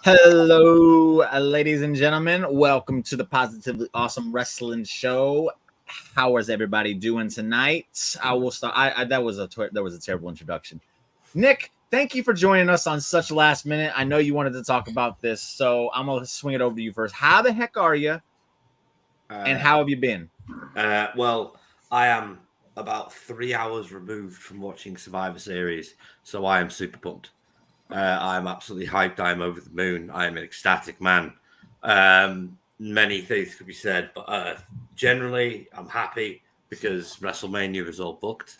Hello, ladies and gentlemen. Welcome to the Positively Awesome Wrestling Show. How is everybody doing tonight? I will start. That was a terrible introduction. Nick, thank you for joining us on such last minute. I know you wanted to talk about this, so I'm gonna swing it over to you first. How the heck are you? And how have you been? Well, I am about 3 hours removed from watching Survivor Series, so I am super pumped. I'm absolutely hyped. I'm over the moon. I am an ecstatic man. Many things could be said, but generally, I'm happy because WrestleMania is all booked.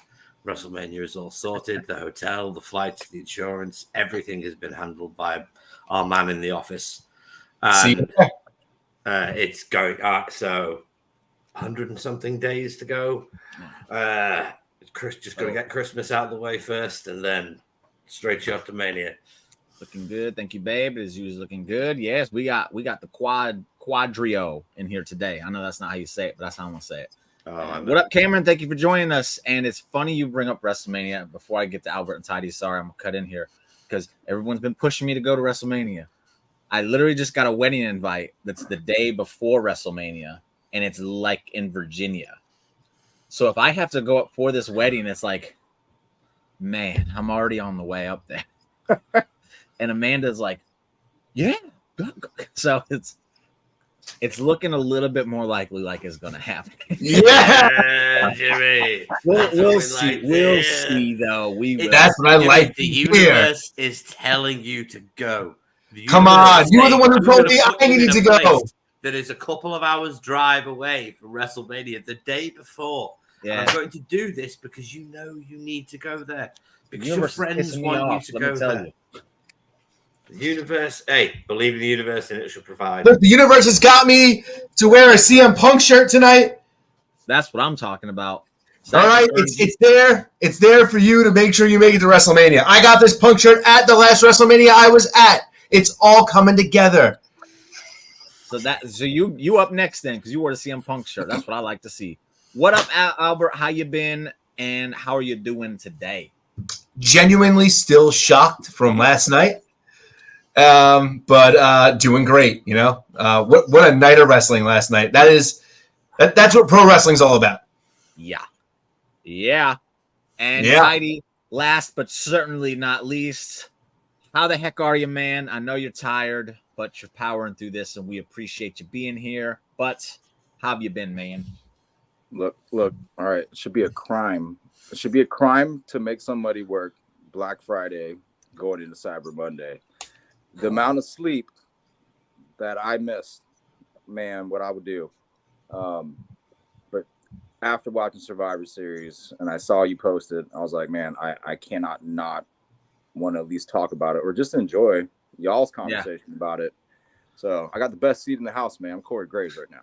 WrestleMania is all sorted. The hotel, the flights, the insurance, everything has been handled by our man in the office. And it's going so 100 and something days to go. Just got to get Christmas out of the way first, and then straight shot to Mania. Looking good, thank you, babe. As usual, looking good. Yes, we got the quadrio in here today. I know that's not how you say it, but that's how I'm gonna say it. What up, Cameron? Thank you for joining us. And it's funny you bring up WrestleMania. Before I get to Albert and Tidy, sorry, I'm gonna cut in here because everyone's been pushing me to go to WrestleMania. I literally just got a wedding invite that's the day before WrestleMania, and it's like in Virginia. So if I have to go up for this wedding, it's like, man, I'm already on the way up there. And Amanda's like, yeah. Go. So it's looking a little bit more likely like it's going to happen. Yeah, Jimmy. We'll see. We'll see, though. We will. That's what I like. The universe is telling you to go. Come on. You were the one who told me I needed to go. That is a couple of hours drive away from WrestleMania the day before. Yeah. I'm going to do this because you know you need to go there. Because your friends want you to go there. The universe, hey, believe in the universe and it shall provide. Look, the universe has got me to wear a CM Punk shirt tonight. That's what I'm talking about. All right, it's there. It's there for you to make sure you make it to WrestleMania. I got this Punk shirt at the last WrestleMania I was at. It's all coming together. So you up next then, because you wore the CM Punk shirt. That's what I like to see. What up, Albert? How you been? And how are you doing today? Genuinely still shocked from last night. But doing great, you know. What a night of wrestling last night. That's what pro wrestling's all about. Yeah. And Heidi, last but certainly not least, how the heck are you, man? I know you're tired, but you're powering through this, and we appreciate you being here. But how have you been, man? Look. All right, it should be a crime. It should be a crime to make somebody work Black Friday going into Cyber Monday. The amount of sleep that I missed, man, what I would do. But after watching Survivor Series and I saw you post it, I was like, man, I cannot not want to at least talk about it or just enjoy y'all's conversation about it. So I got the best seat in the house, man. I'm Corey Graves right now.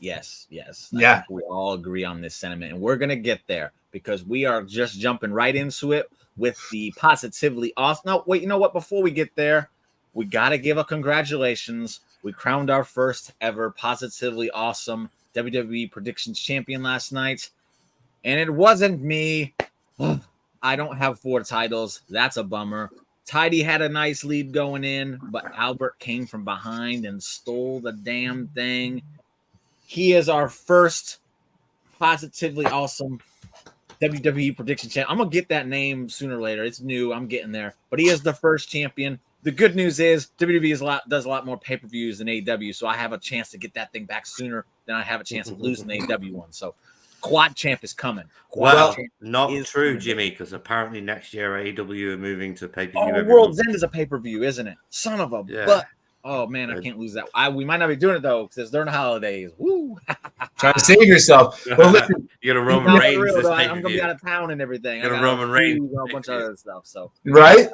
Yes. Yeah. We all agree on this sentiment, and we're going to get there because we are just jumping right into it with the Positively Awesome. No, wait, you know what? Before we get there, we got to give a congratulations. We crowned our first ever Positively Awesome WWE Predictions Champion last night, and it wasn't me. I don't have 4 titles. That's a bummer. Tidy had a nice lead going in, but Albert came from behind and stole the damn thing. He is our first Positively Awesome WWE Prediction Champion. I'm going to get that name sooner or later. It's new. I'm getting there. But he is the first champion. The good news is WWE does a lot more pay-per-views than AEW, so I have a chance to get that thing back sooner than I have a chance of losing the AEW one. So Quad Champ is coming. Not true, Jimmy, because apparently next year AEW are moving to pay-per-view. Oh, World's End is a pay-per-view, isn't it? Son of a butt. Oh, man, I can't lose that. We might not be doing it, though, because it's during the holidays. Woo! Trying to save yourself. Well, listen, you're going to Roman Reigns. I'm going to be out of town and everything. You're going to Roman Reigns. A bunch of other stuff. So. Right?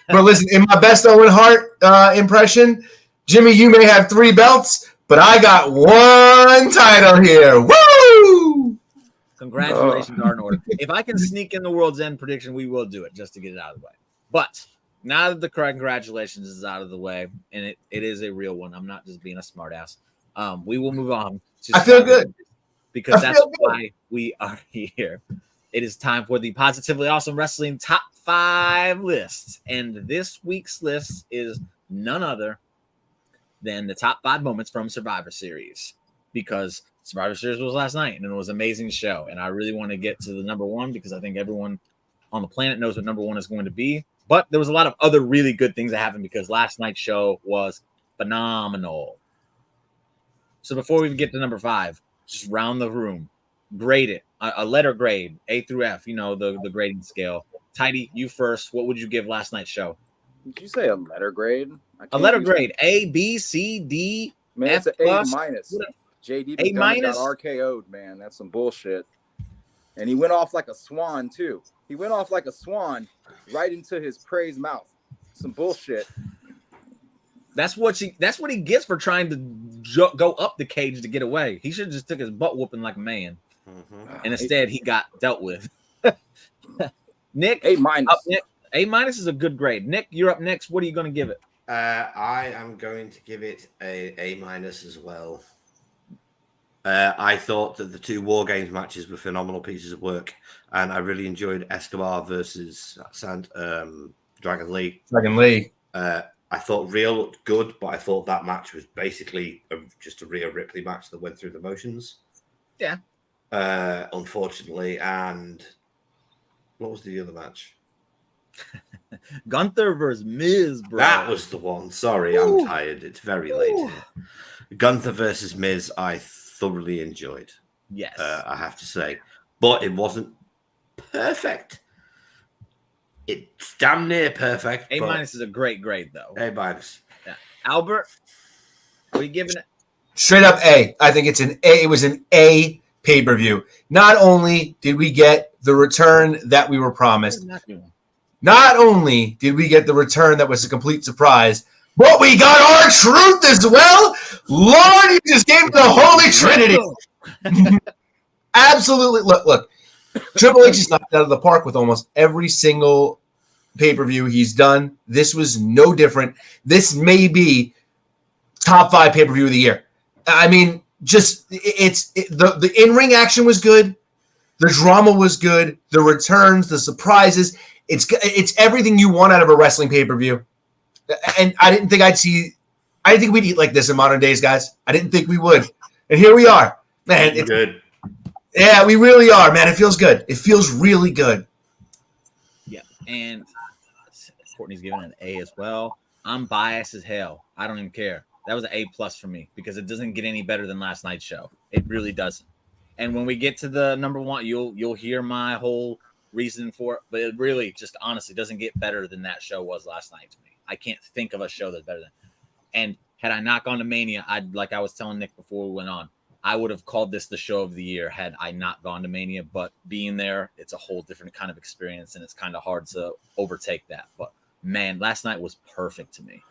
But listen, in my best Owen Hart impression, Jimmy, you may have 3 belts, but I got one title here. Woo! Congratulations are in order. If I can sneak in the World's End prediction, we will do it just to get it out of the way. But now that the congratulations is out of the way, and it is a real one, I'm not just being a smartass. We will move on. I feel good because that's why we are here. It is time for the Positively Awesome Wrestling Top 5 lists, and this week's list is none other than the top 5 moments from Survivor Series, because Survivor Series was last night and it was an amazing show. And I really want to get to the number 1 because I think everyone on the planet knows what number 1 is going to be. But there was a lot of other really good things that happened because last night's show was phenomenal. So before we even get to number 5, just round the room, grade it, a letter grade, A through F, the grading scale. Tidy, you first. What would you give last night's show? Did you say a letter grade? A letter grade, A, B, C, D, man, F it's an plus. A minus. JD A minus got RKO'd, man. That's some bullshit. And he went off like a swan too. He went off like a swan right into his prey's mouth. Some bullshit. That's what he gets for trying to go up the cage to get away. He should have just took his butt whooping like a man. Mm-hmm. And instead he got dealt with. Nick, A minus. A minus is a good grade. Nick, you're up next. What are you going to give it? I am going to give it a minus as well. I thought that the 2 War Games matches were phenomenal pieces of work, and I really enjoyed Escobar versus Dragon Lee. Dragon Lee. I thought Rhea looked good, but I thought that match was basically just a Rhea Ripley match that went through the motions. Yeah. Unfortunately, and what was the other match? Gunther versus Miz, bro. That was the one. Sorry, I'm tired. It's very late. Gunther versus Miz, I thoroughly enjoyed. Yes. I have to say. But it wasn't perfect. It's damn near perfect. A minus is a great grade, though. A minus. Yeah. Albert, what are you giving it? Straight up A. I think it's an A. It was an A pay-per-view. Not only did we get the return that we were promised, not only did we get the return that was a complete surprise, but we got our truth as well. Lord, you just gave me the Holy Trinity. Absolutely. Look. Triple H is knocked out of the park with almost every single pay-per-view he's done. This was no different. This may be top 5 pay-per-view of the year. I mean, the in-ring action was good. The drama was good. The returns, the surprises. It's everything you want out of a wrestling pay-per-view. And I didn't think we'd eat like this in modern days, guys. I didn't think we would. And here we are. Man, it's good. Yeah, we really are, man. It feels good. It feels really good. Yeah, and Courtney's giving it an A as well. I'm biased as hell. I don't even care. That was an A plus for me because it doesn't get any better than last night's show. It really doesn't. And when we get to the number 1, you'll hear my whole reason for it, but it really just honestly doesn't get better than that show was last night to me. I can't think of a show that's better than. And had I not gone to Mania, like I was telling Nick before we went on, I would have called this the show of the year had I not gone to Mania. But being there, it's a whole different kind of experience, and it's kind of hard to overtake that. But man, last night was perfect to me.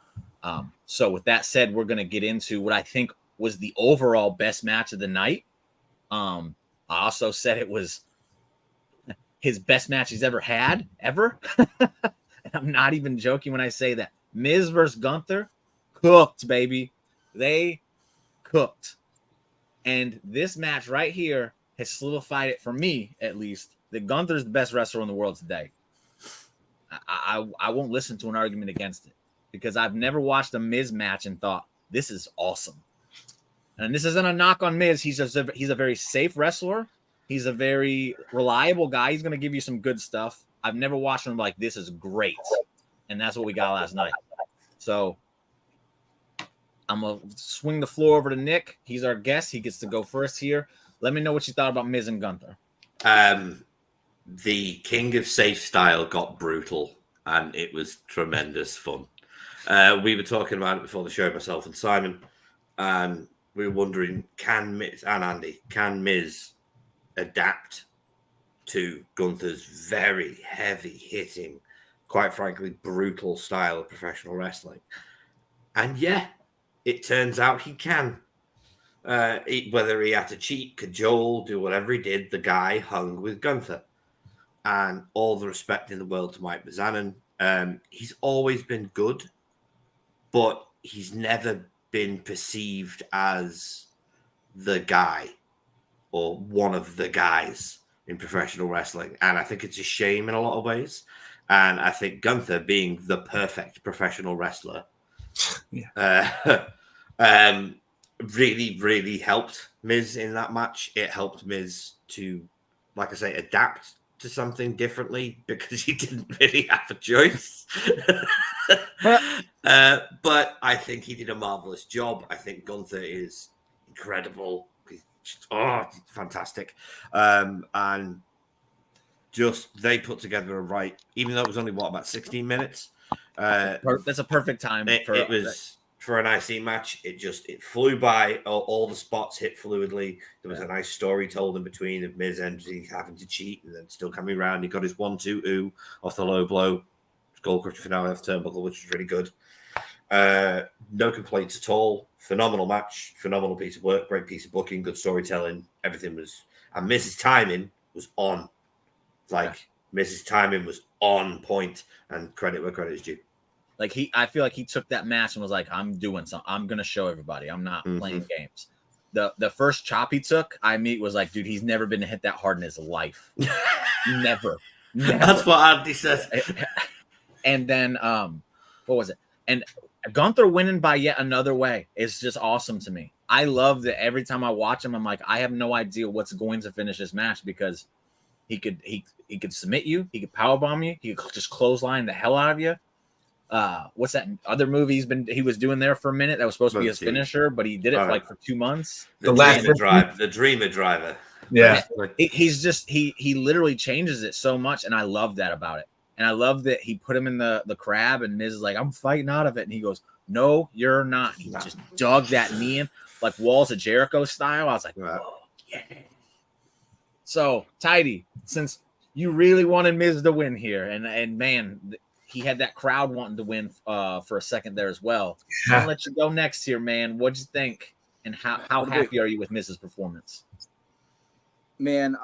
So with that said, we're going to get into what I think was the overall best match of the night. I also said it was his best match he's ever had, ever. And I'm not even joking when I say that. Miz versus Gunther, cooked, baby. They cooked. And this match right here has solidified it for me, at least, that Gunther's the best wrestler in the world today. I won't listen to an argument against it because I've never watched a Miz match and thought, this is awesome. And this isn't a knock on Miz. He's a very safe wrestler. He's a very reliable guy. He's going to give you some good stuff. I've never watched him like, this is great. And that's what we got last night. So I'm going to swing the floor over to Nick. He's our guest. He gets to go first here. Let me know what you thought about Miz and Gunther. The King of Safe style got brutal, and it was tremendous fun. We were talking about it before the show, myself and Simon, and we were wondering, can Miz and Andy, can Miz adapt to Gunther's very heavy-hitting, quite frankly, brutal style of professional wrestling? And yeah, it turns out he can. Whether he had to cheat, cajole, do whatever he did, the guy hung with Gunther. And all the respect in the world to Mike Mizanin. He's always been good, but he's never been perceived as the guy or one of the guys in professional wrestling. And I think it's a shame in a lot of ways. And I think Gunther, being the perfect professional wrestler, really, really helped Miz in that match. It helped Miz to, like I say, adapt to something differently because he didn't really have a choice. But I think he did a marvelous job. I think Gunther is incredible. He's fantastic. And just they put together a right, even though it was only about 16 minutes. That's a perfect time. It was for an IC match. It flew by. All the spots hit fluidly. There was a nice story told in between of Miz and having to cheat and then still coming around. He got his 1-2 off the low blow. Skull Crusher finale off the turnbuckle, which was really good. No complaints at all. Phenomenal match. Phenomenal piece of work. Great piece of booking. Good storytelling. Everything was. And Miz's timing was on. Miz's timing was on point, and credit where credit is due. I feel like he took that match and was like, I'm doing something. I'm going to show everybody. I'm not playing games. The first chop he took, was like, dude, he's never been hit that hard in his life. Never. That's what Andy says. And then, what was it? And Gunther winning by yet another way is just awesome to me. I love that every time I watch him, I'm like, I have no idea what's going to finish this match because he could submit you, he could powerbomb you, he could just clothesline the hell out of you. What's that other movie he was doing there for a minute that was supposed to be his finisher, but he did it for 2 months. The Dreamer Driver. Yeah, he literally changes it so much, and I love that about it. And I love that he put him in the crab, and Miz is like, I'm fighting out of it, and he goes, no, you're not. He just dug that knee in like Walls of Jericho style. I was like, oh yeah. So Tidy, since you really wanted Miz to win here, and man, he had that crowd wanting to win for a second there as well. I'll let you go next here, man. What'd you think? And how happy are you with Miz's performance? Man,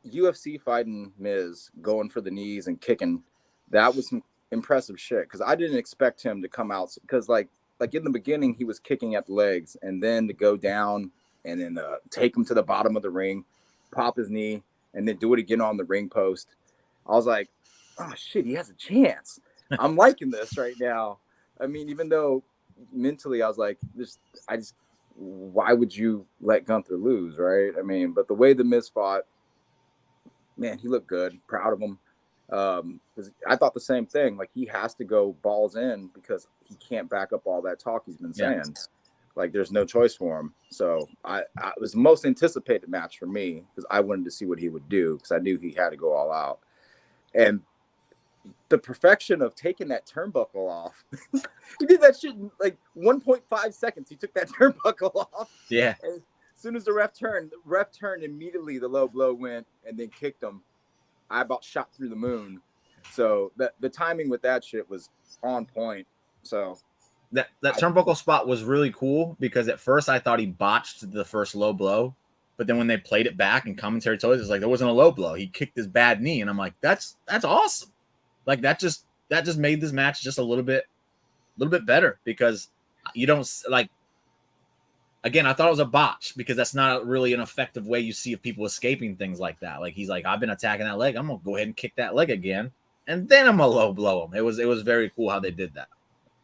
UFC fighting Miz, going for the knees and kicking, that was some impressive shit. Because I didn't expect him to come out. Because like in the beginning, he was kicking at the legs, and then to go down and then take him to the bottom of the ring, pop his knee, and then do it again on the ring post. I was like, oh shit, he has a chance. I'm liking this right now. I mean, even though mentally I was like, why would you let Gunther lose, right? I mean, but the way the Miz fought, man, he looked good. Proud of him. I thought the same thing. Like, he has to go balls in because he can't back up all that talk he's been saying. Yeah. Like, there's no choice for him. So it was the most anticipated match for me because I wanted to see what he would do because I knew he had to go all out. And the perfection of taking that turnbuckle off. He did that shit in like 1.5 seconds. He took that turnbuckle off. Yeah. And as soon as the ref turned immediately, the low blow went and then kicked him. I about shot through the moon. So the timing with that shit was on point. So that turnbuckle spot was really cool because at first I thought he botched the first low blow, but then when they played it back and commentary told us, it's like there wasn't a low blow. He kicked his bad knee, and I'm like, that's awesome. Like that just made this match just a little bit better because you don't like. Again, I thought it was a botch because that's not really an effective way you see of people escaping things like that. Like he's like, I've been attacking that leg. I'm gonna go ahead and kick that leg again, and then I'm gonna low blow him. It was very cool how they did that.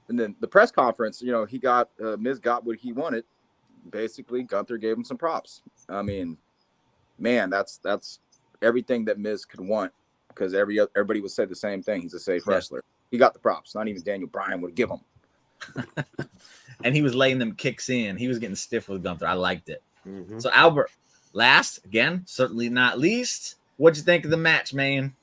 And then the press conference, he got Miz got what he wanted. Basically, Gunther gave him some props. I mean, man, that's everything that Miz could want because everybody would say the same thing. He's a safe wrestler. He got the props. Not even Daniel Bryan would give him. And he was laying them kicks in. He was getting stiff with Gunther. I liked it. Mm-hmm. So Albert, last again, certainly not least. What'd you think of the match, man?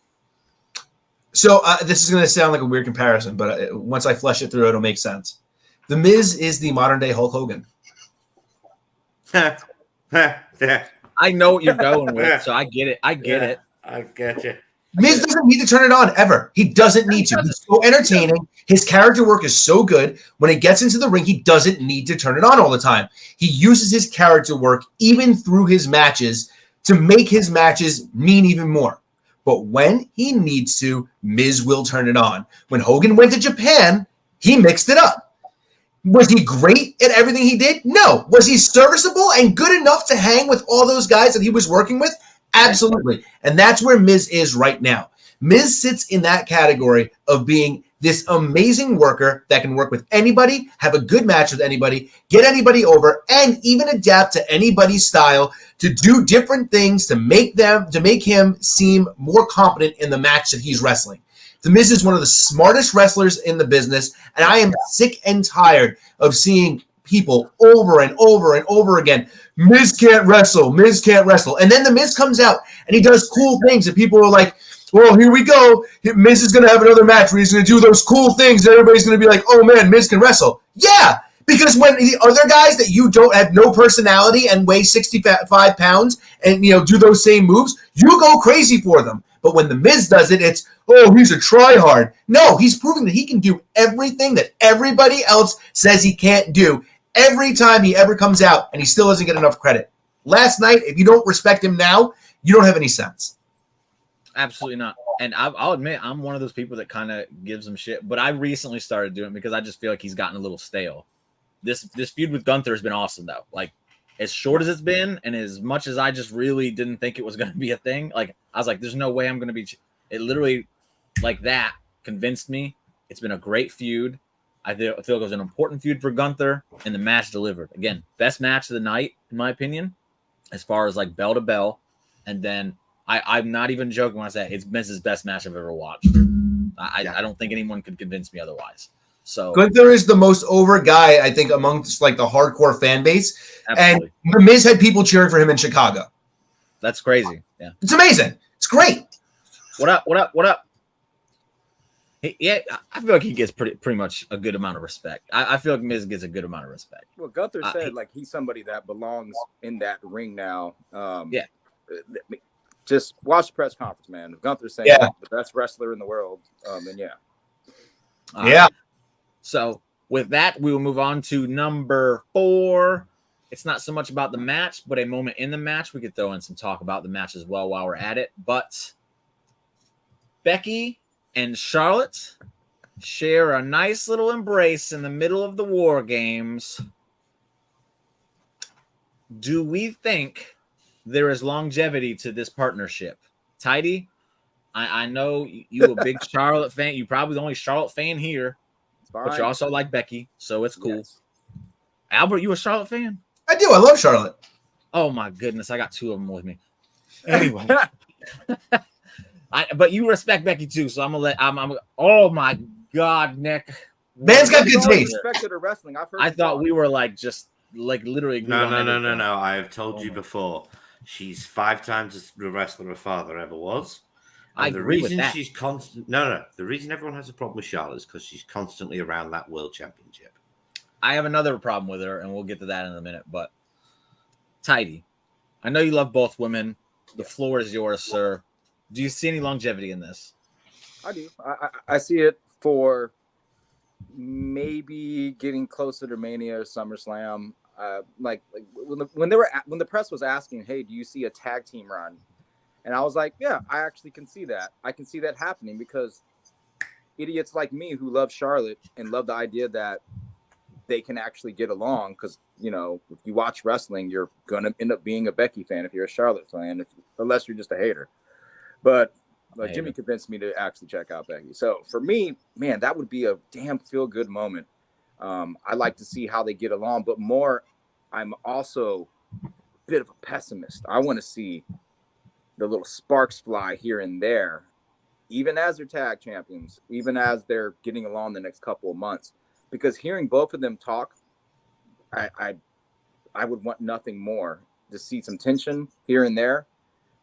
So this is going to sound like a weird comparison, but once I flesh it through, it'll make sense. The Miz is the modern day Hulk Hogan. I know what you're going with, so I get it. I get it. I get you. Miz doesn't need to turn it on ever. He doesn't need to. He's so entertaining. His character work is so good. When it gets into the ring, he doesn't need to turn it on all the time. He uses his character work even through his matches to make his matches mean even more. But when he needs to, Miz will turn it on. When Hogan went to Japan, he mixed it up. Was he great at everything he did? No. Was he serviceable and good enough to hang with all those guys that he was working with? Absolutely. And that's where Miz is right now. Miz sits in that category of being this amazing worker that can work with anybody, have a good match with anybody, get anybody over, and even adapt to anybody's style to do different things to make him seem more competent in the match that he's wrestling. The Miz is one of the smartest wrestlers in the business, and I am sick and tired of seeing people over and over and over again. Miz can't wrestle. Miz can't wrestle. And then the Miz comes out and he does cool things, and people are like, well, here we go. Miz is going to have another match where he's going to do those cool things, and everybody's going to be like, oh man, Miz can wrestle. Yeah, because when the other guys that you don't have no personality and weigh 65 pounds and do those same moves, you go crazy for them. But when the Miz does it, it's, oh, he's a tryhard. No, he's proving that he can do everything that everybody else says he can't do every time he ever comes out, and he still doesn't get enough credit. Last night, if you don't respect him now, you don't have any sense. Absolutely not. And I'll admit, I'm one of those people that kind of gives him shit, but I recently started doing it because I just feel like he's gotten a little stale. This feud with Gunther has been awesome, though. Like, as short as it's been, and as much as I just really didn't think it was going to be a thing, like, I was like, there's no way I'm going to be. It literally, like that, convinced me. It's been a great feud. I feel like it was an important feud for Gunther, and the match delivered. Again, best match of the night, in my opinion, as far as like bell to bell. And then I'm not even joking when I say it's Miz's best match I've ever watched. I don't think anyone could convince me otherwise. So Gunther is the most over guy, I think, amongst like the hardcore fan base. Absolutely. And The Miz had people cheering for him in Chicago. That's crazy. Yeah. It's amazing. It's great. What up? What up? What up? Yeah, I feel like he gets pretty much a good amount of respect. I feel like Miz gets a good amount of respect. Well, Gunther said like he's somebody that belongs in that ring now. Yeah. Just watch the press conference, man. Gunther saying the best wrestler in the world. And yeah. So with that, we will move on to number 4. It's not so much about the match, but a moment in the match. We could throw in some talk about the match as well while we're at it. But Becky and Charlotte share a nice little embrace in the middle of the War Games. Do we think there is longevity to this partnership? Tidy, I know you a big Charlotte fan. You're probably the only Charlotte fan here, but you also like Becky, so it's cool. Yes. Albert, you a Charlotte fan? I do. I love Charlotte. Oh my goodness, I got 2 of them with me. Anyway. But you respect Becky too, so I'm gonna let. Oh my God, Nick! Man's got good taste. Respected her wrestling. I thought we were like just like literally. No. I have told you before. She's 5 times the wrestler her father ever was. And I agree with that. She's constant. No. The reason everyone has a problem with Charlotte is because she's constantly around that world championship. I have another problem with her, and we'll get to that in a minute. But Tidy, I know you love both women. The floor is yours, sir. Do you see any longevity in this? I do. I see it for maybe getting closer to Mania or SummerSlam. Like when the press was asking, "Hey, do you see a tag team run?" And I was like, "Yeah, I actually can see that. I can see that happening because idiots like me who love Charlotte and love the idea that they can actually get along. Because if you watch wrestling, you're gonna end up being a Becky fan if you're a Charlotte fan, unless you're just a hater." But Jimmy convinced me to actually check out Becky. So for me, man, that would be a damn feel-good moment. I like to see how they get along, but more, I'm also a bit of a pessimist. I want to see the little sparks fly here and there, even as they're tag champions, even as they're getting along the next couple of months. Because hearing both of them talk, I would want nothing more to see some tension here and there.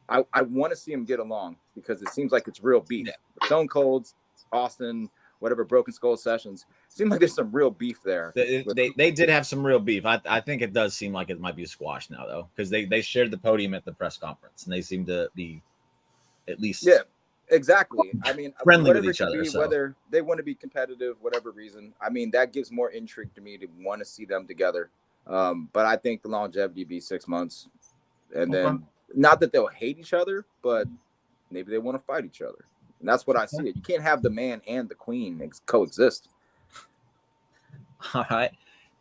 I want to see them get along because it seems like it's real beef. Yeah. Stone Cold's, Austin, whatever, Broken Skull Sessions. Seems like there's some real beef there. They did have some real beef. I think it does seem like it might be squashed now, though, because they shared the podium at the press conference, and they seem to be at least Exactly. I mean, Friendly with whatever each it could other, be, so. whether they want to be competitive, whatever reason. I mean, that gives more intrigue to me to want to see them together. But I think the longevity be 6 months, and Okay. then not that they'll hate each other, but maybe they want to fight each other. And that's what I see it. You can't have the man and the queen coexist. All right,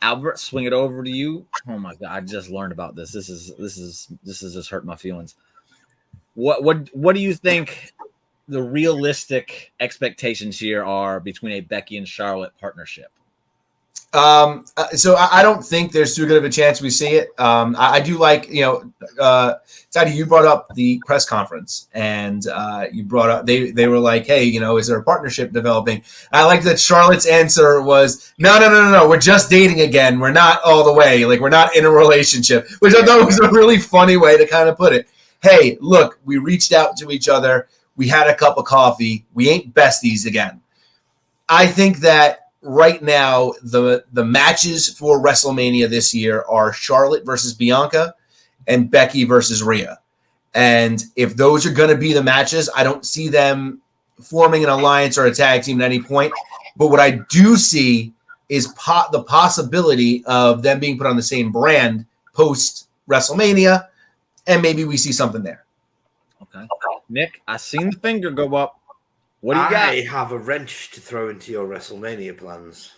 Albert, swing it over to you. Oh my god, I just learned about this. This is just hurt my feelings. What do you think the realistic expectations here are between a Becky and Charlotte partnership? So I don't think there's too good of a chance we see it. I do like, Teddy, you brought up the press conference, and you brought up they were like, hey, is there a partnership developing? I like that Charlotte's answer was, no, we're just dating again. We're not all the way, like we're not in a relationship, which I thought was a really funny way to kind of put it. Hey, look, we reached out to each other. We had a cup of coffee. We ain't besties again. I think that right now, the matches for WrestleMania this year are Charlotte versus Bianca and Becky versus Rhea. And if those are going to be the matches, I don't see them forming an alliance or a tag team at any point. But what I do see is the possibility of them being put on the same brand post WrestleMania, and maybe we see something there. Okay. Nick, I seen the finger go up. What do you got? I have a wrench to throw into your WrestleMania plans.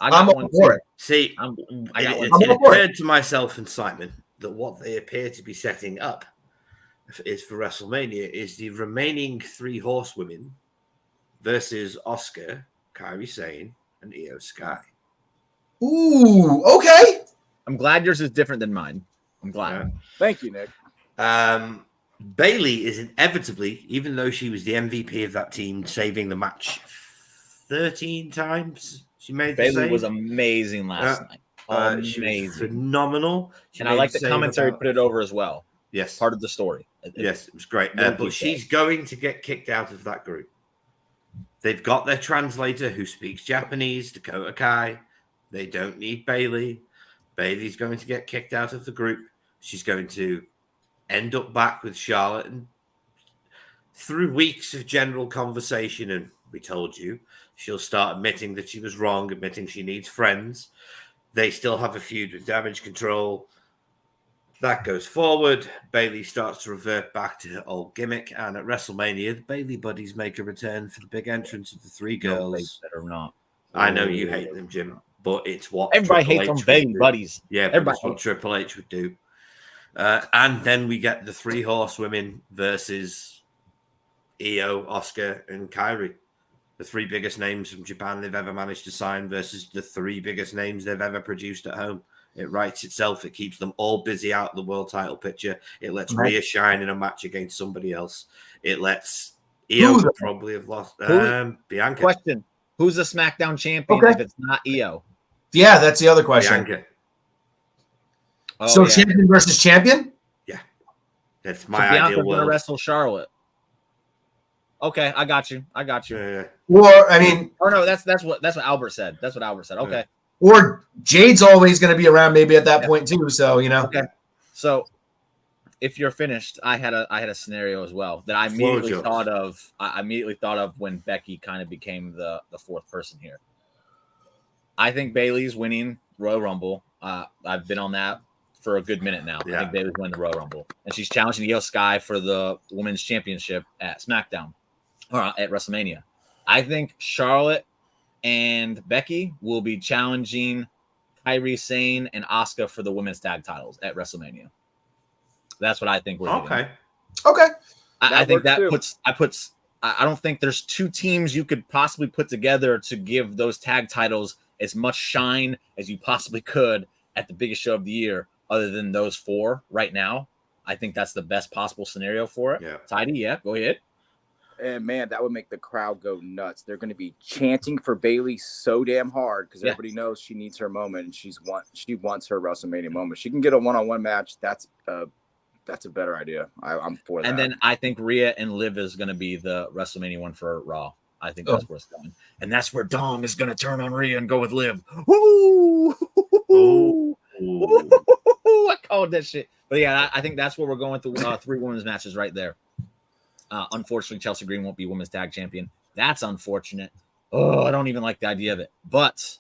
I got I'm one up for it. See, I got one. it I'm up for it. occurred to myself and Simon that what they appear to be setting up is for WrestleMania is the remaining 3 horsewomen versus Asuka, Kairi Sane, and Io Sky. Ooh, okay. I'm glad yours is different than mine. I'm glad. Thank you, Nick. Bayley is inevitably, even though she was the MVP of that team, saving the match 13 times. She made the Bayley save. was amazing last night. She Amazing. was phenomenal. And I like the commentary put it over as well. Yes. Part of the story. Yes, it was great. Really But she's going to get kicked out of that group. They've got their translator who speaks Japanese, Dakota Kai. They don't need Bayley. Bayley's going to get kicked out of the group. She's going to end up back with Charlotte. And through weeks of general conversation, and we told you, she'll start admitting that she was wrong, admitting she needs friends. They still have a feud with Damage Control. That goes forward. Bayley starts to revert back to her old gimmick. And at WrestleMania, the Bayley buddies make a return for the big entrance of the 3 girls. No, they better not. I know you hate them, Jim, but it's what Everybody Triple hates H them would Bayley do. buddies. Yeah, but Everybody it's what hates Triple H would do. And then we get the 3 horsewomen versus Io, Asuka, and Kairi. The 3 biggest names from Japan they've ever managed to sign versus the 3 biggest names they've ever produced at home. It writes itself. It keeps them all busy out of the world title picture. It lets Rhea shine in a match against somebody else. It lets Io probably have lost. Bianca. Question: who's the SmackDown champion Okay. if it's not Io? Yeah, that's the other question. Bianca. Oh, So yeah. champion versus champion? That's So my Bianca's ideal gonna world. wrestle Charlotte. Okay, I got you. Or I mean, Or no, that's what Albert said. That's what Albert said. Okay. or Jade's always going to be around maybe at that Yeah. point too. So Okay. So if you're finished, I had a scenario as well that I immediately Floor thought of. I immediately thought of when Becky kind of became the 4th person here. I think Bayley's winning Royal Rumble. I've been on that for a good minute now. Yeah. I think Bayley's winning the Royal Rumble, and she's challenging Io Sky for the Women's Championship at SmackDown or at WrestleMania. I think Charlotte and Becky will be challenging Kairi Sane and Asuka for the women's tag titles at WrestleMania. That's what I think we're doing. Okay. okay, I think that works too. puts. I don't think there's 2 teams you could possibly put together to give those tag titles as much shine as you possibly could at the biggest show of the year, other than those 4 right now. I think that's the best possible scenario for it. Yeah. Tidy, yeah, go ahead. And man, that would make the crowd go nuts. They're going to be chanting for Bayley so damn hard because everybody knows she needs her moment and she wants her WrestleMania moment. She can get a one-on-one match. That's a better idea. I'm for that. And then I think Rhea and Liv is going to be the WrestleMania one for Raw. I think that's where it's going. And that's where Dom is going to turn on Rhea and go with Liv. Woo! Ooh. I called that shit. But yeah, I think that's where we're going through 3 women's matches right there. Unfortunately, Chelsea Green won't be women's tag champion. That's unfortunate. Oh, I don't even like the idea of it. But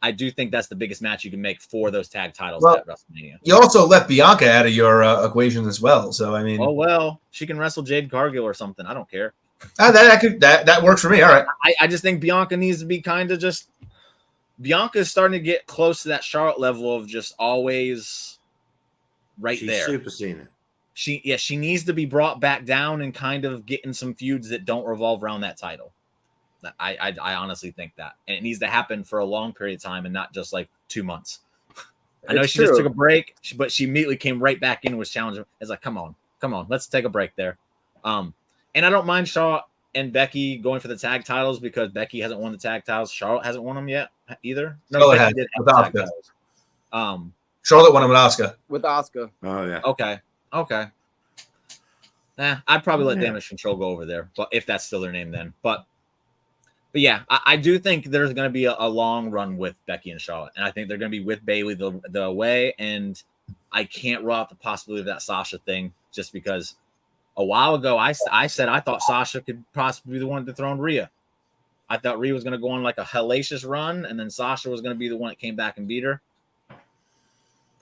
I do think that's the biggest match you can make for those tag titles at WrestleMania. You also left Bianca out of your equation as well. So, I mean. Oh, well, she can wrestle Jade Cargill or something. I don't care. That works for me. All right. I just think Bianca needs to be kind of just. Bianca is starting to get close to that Charlotte level of just always She's there. Super Cena. She needs to be brought back down and kind of get in some feuds that don't revolve around that title. I honestly think that, and it needs to happen for a long period of time and not just like 2 months. I know she just took a break, but she immediately came right back in and was challenging. It's like, come on, let's take a break there. And I don't mind Charlotte and Becky going for the tag titles because Becky hasn't won the tag titles. Charlotte hasn't won them yet either. No, Charlotte Becky did have the tag titles. Charlotte won them with Asuka. With Asuka. Oh yeah. Okay. I'd probably let Damage Control go over there, but if that's still their name then. But yeah, I do think there's going to be a long run with Becky and Charlotte, and I think they're going to be with Bayley the way. And I can't rule out the possibility of that Sasha thing just because a while ago I said I thought Sasha could possibly be the one to dethrone Rhea. I thought Rhea was going to go on like a hellacious run, and then Sasha was going to be the one that came back and beat her.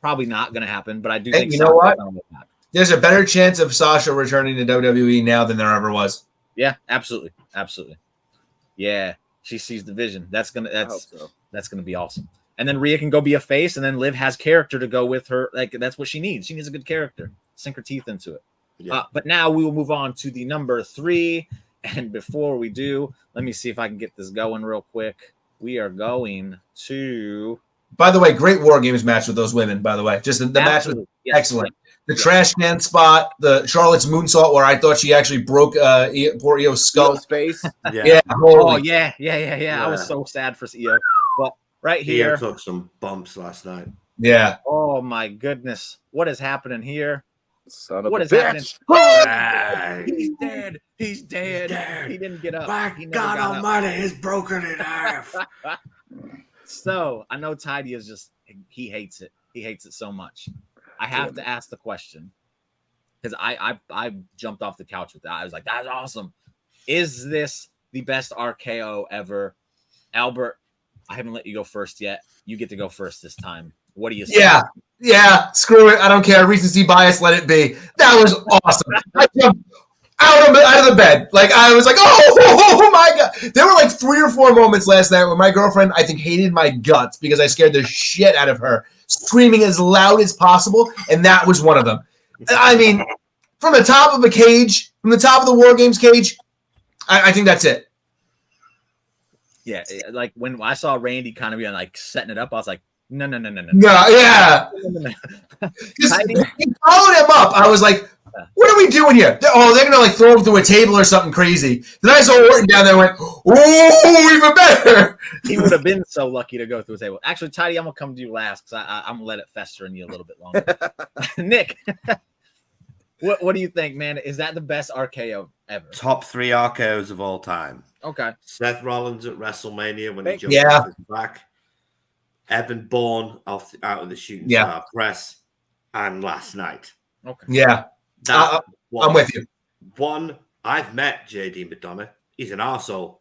Probably not going to happen, but I do think you know what? There's a better chance of Sasha returning to WWE now than there ever was. Yeah, absolutely. Yeah, she sees the vision. That's gonna be awesome. And then Rhea can go be a face, and then Liv has character to go with her. Like that's what she needs. She needs a good character. Sink her teeth into it. Yeah. But now we will move on to the number 3. And before we do, let me see if I can get this going real quick. We are going to. By the way, great War Games match with those women. By the way, just the match was excellent. The trash can spot, the Charlotte's moonsault, where I thought she actually broke poor Io's skull. Face. Yeah. Oh yeah. I was so sad for Io. But right here, Io took some bumps last night. Yeah. Oh my goodness, what is happening here? Son of what a is bitch. happening? He's dead. He's dead. He didn't get up. My God Almighty, he's broken in half. So I know Tidy is just he hates it. He hates it so much. I have to ask the question because I jumped off the couch with that. I was like, that's awesome. Is this the best RKO ever? Albert, I haven't let you go first yet. You get to go first this time. What do you say? Yeah. Screw it. I don't care. Recency bias. Let it be. That was awesome. I jumped out of the bed. Like I was like, oh my God. There were like 3 or 4 moments last night where my girlfriend, I think, hated my guts because I scared the shit out of her, screaming as loud as possible, and that was one of them. I mean, from the top of the cage, from the top of the War Games cage, I think that's it. Yeah, like when I saw Randy kind of be like setting it up, I was like, no. Yeah. He's throwing him up. I was like, what are we doing here? They're going to like throw him through a table or something crazy. Then I saw Orton down there and went, oh, even better. He would have been so lucky to go through a table. Actually, Tidy, I'm going to come to you last because I'm going to let it fester in you a little bit longer. Nick, what do you think, man? Is that the best RKO ever? Top 3 RKOs of all time. Okay. Seth Rollins at WrestleMania when he jumped off his back. Evan Bourne out of the shooting star press. And last night. Okay. Yeah. I'm with you. One, I've met JD McDonough. He's an arsehole.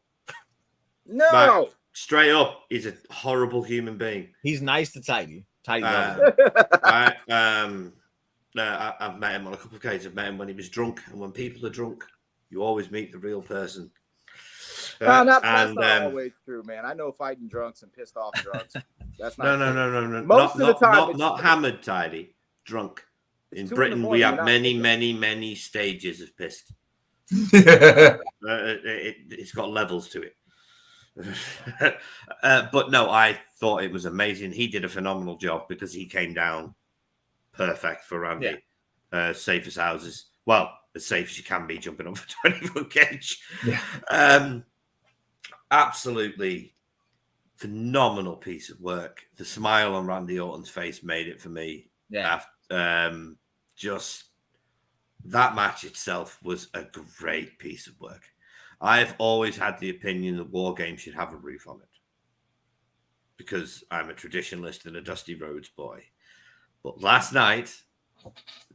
No. Like, straight up, he's a horrible human being. He's nice to Tidy. Tidy I've met him on a couple of occasions. I've met him when he was drunk. And when people are drunk, you always meet the real person. That's not always true, man. I know fighting drunks and pissed off drunks. That's not No. Most of the time, not hammered, Tidy. Drunk. In Britain, we have many stages of pissed. It's got levels to it. But no, I thought it was amazing. He did a phenomenal job because he came down perfect for Randy. Yeah. Safe as houses. Well, as safe as you can be jumping off a 20-foot cage. Yeah. Absolutely phenomenal piece of work. The smile on Randy Orton's face made it for me. Yeah. Just that match itself was a great piece of work. I've always had the opinion that War Games should have a roof on it because I'm a traditionalist and a Dusty Rhodes boy. But last night,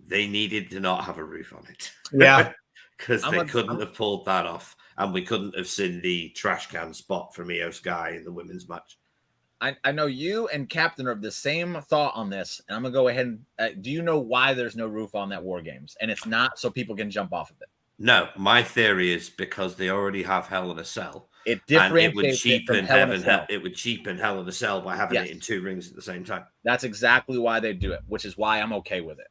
they needed to not have a roof on it. Yeah. because they couldn't have pulled that off, and we couldn't have seen the trash can spot from Io Sky in the women's match. I know you and Captain are of the same thought on this, and I'm gonna go ahead and do you know why there's no roof on that War Games? And it's not so people can jump off of it. No, my theory is because they already have Hell in a Cell. It differentiates it would cheapen Hell in a Cell by having it in 2 rings at the same time. That's exactly why they do it, which is why I'm okay with it.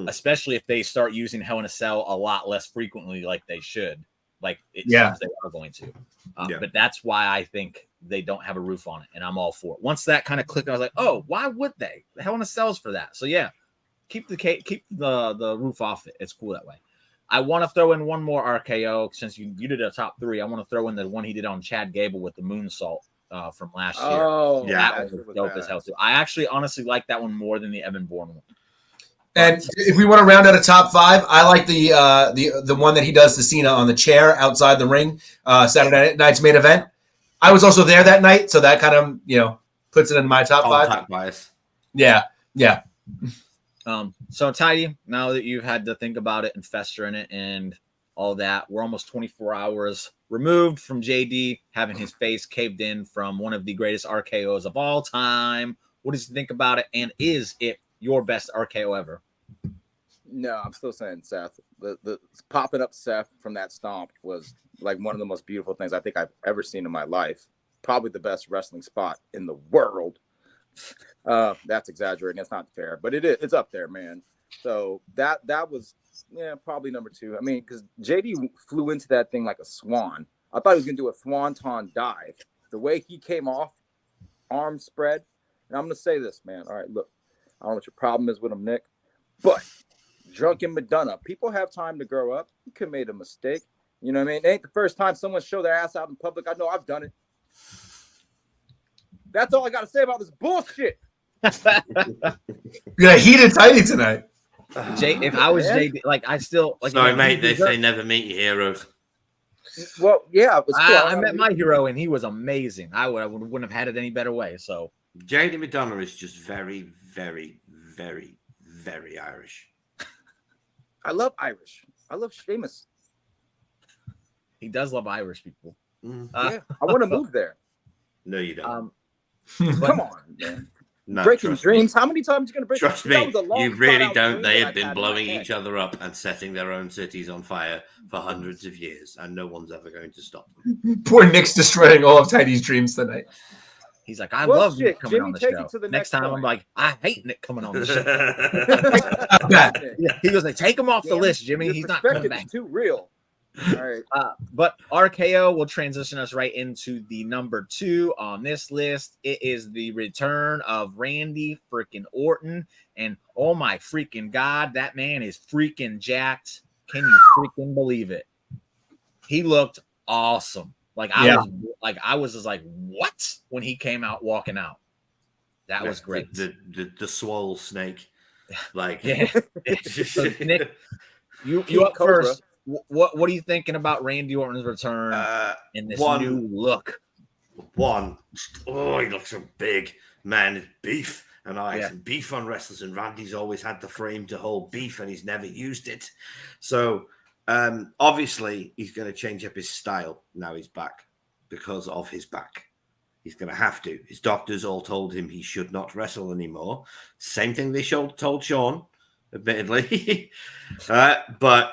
Especially if they start using Hell in a Cell a lot less frequently, like they should, like it seems they are going to. But that's why I think they don't have a roof on it, and I'm all for it. Once that kind of clicked, I was like, oh, why would they? The Hell in a Cell's for that. So yeah, keep the roof off it. It's cool that way. I want to throw in one more RKO since you did a top 3. I want to throw in the one he did on Chad Gable with the moonsault from last year. Oh, yeah, that was dope as hell too. I actually honestly like that one more than the Evan Bourne one. And if we want to round out a top 5, I like the one that he does to Cena on the chair outside the ring, Saturday night's main event. I was also there that night, so that kind of puts it in my top 5. Bias. Yeah. So Tidy, now that you've had to think about it and fester in it and all that, we're almost 24 hours removed from JD having his face caved in from one of the greatest RKOs of all time. What does you think about it? And is it your best RKO ever? No, I'm still saying Seth. The popping up Seth from that stomp was like one of the most beautiful things I think I've ever seen in my life. Probably the best wrestling spot in the world. That's exaggerating. That's not fair, but it's up there, man. So that was probably number 2. I mean, because JD flew into that thing like a swan. I thought he was gonna do a swanton dive. The way he came off, arms spread. And I'm gonna say this, man. All right, look, I don't know what your problem is with him, Nick, but Drunken Madonna, people have time to grow up. You could have made a mistake. You know what I mean? It ain't the first time someone showed their ass out in public. I know I've done it. That's all I got to say about this bullshit. You're heated Tidy tonight. If I was JD, I still like. Sorry, mate. They say never meet your heroes. Well, yeah, it was cool. I met my hero and he was amazing. I wouldn't have had it any better way. So JD Madonna is just very, very, very, very Irish. I love Irish. I love Sheamus. He does love Irish people. Yeah, I want to move there. No, you don't. Come on, man. No, breaking dreams. How many times are you going to break? Trust me, you really don't. They have been blowing each other up and setting their own cities on fire for hundreds of years, and no one's ever going to stop them. Poor Nick's destroying all of Tidy's dreams tonight. He's like, I love Nick coming Jimmy, on the show. Next time, I'm like, I hate Nick coming on the show. He goes like, take him off the list, Jimmy. He's not coming back. Too real. All right. But RKO will transition us right into the number 2 on this list. It is the return of Randy freaking Orton. And oh my freaking God, that man is freaking jacked. Can you freaking believe it? He looked awesome. I was just like, what? When he came out walking out. That was great. The swole snake. So Nick, you up first. What are you thinking about Randy Orton's return in this new look? He looks so big. Man, it's beef. And I had some beef on wrestlers, and Randy's always had the frame to hold beef, and he's never used it. So, obviously, he's going to change up his style now he's back because of his back. He's going to have to. His doctors all told him he should not wrestle anymore. Same thing they told Sean, admittedly. But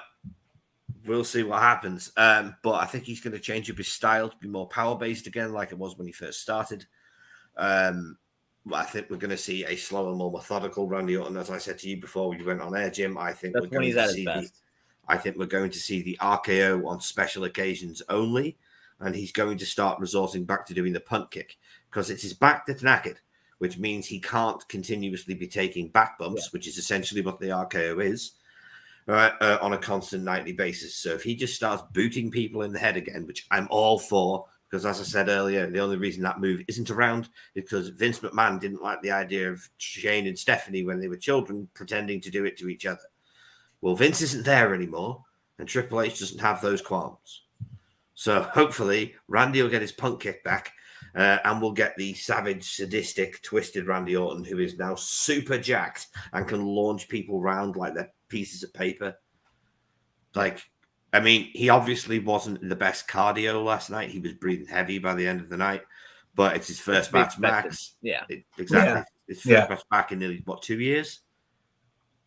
we'll see what happens. But I think he's going to change up his style to be more power-based again, like it was when he first started. I think we're going to see a slower, more methodical Randy Orton. As I said to you before we went on air, Jim, I think we're going to see the RKO on special occasions only, and he's going to start resorting back to doing the punt kick because it's his back that's knackered, which means he can't continuously be taking back bumps, which is essentially what the RKO is. On a constant nightly basis. So if he just starts booting people in the head again, which I'm all for, because as I said earlier, the only reason that move isn't around is because Vince McMahon didn't like the idea of Shane and Stephanie when they were children pretending to do it to each other. Well, Vince isn't there anymore, and Triple H doesn't have those qualms. So hopefully Randy will get his punt kick back, and we'll get the savage, sadistic, twisted Randy Orton, who is now super jacked and can launch people around like they're pieces of paper. I mean, he obviously wasn't the best cardio last night. He was breathing heavy by the end of the night, but it's his first match, Max. Yeah, Exactly. Yeah. His first match back in nearly 2 years?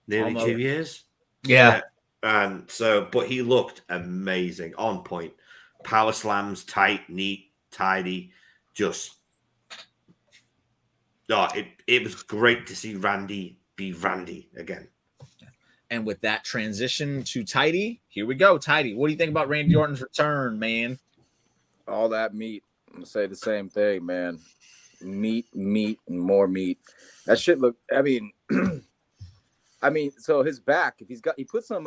Nearly Almost. 2 years. Yeah. And so, but he looked amazing, on point. Power slams, tight, neat, tidy. Just, it was great to see Randy be Randy again. And with that transition to Tidy, here we go. Tidy, what do you think about Randy Orton's return, man? All that meat. I'm gonna say the same thing, man. Meat, and more meat. That shit look. I mean, so his back, if he put some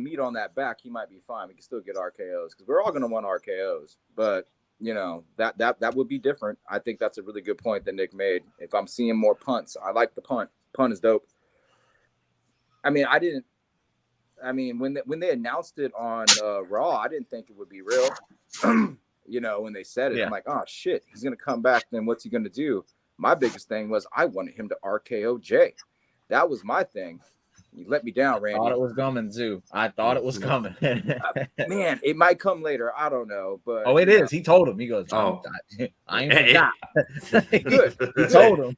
meat on that back, he might be fine. We can still get RKOs because we're all gonna want RKOs. But you know that would be different. I think that's a really good point that Nick made. If I'm seeing more punts, I like the punt. Punt is dope. I mean, when they announced it on Raw, I didn't think it would be real. You know, when they said it, I'm like, oh shit, he's gonna come back. Then what's he gonna do? My biggest thing was I wanted him to RKO Jay. That was my thing. You let me down, Randy. I thought it was coming too. I thought it was coming. Man, it might come later. I don't know, but it is. He told him. He goes, "Oh, I ain't forgot." Good. He told him.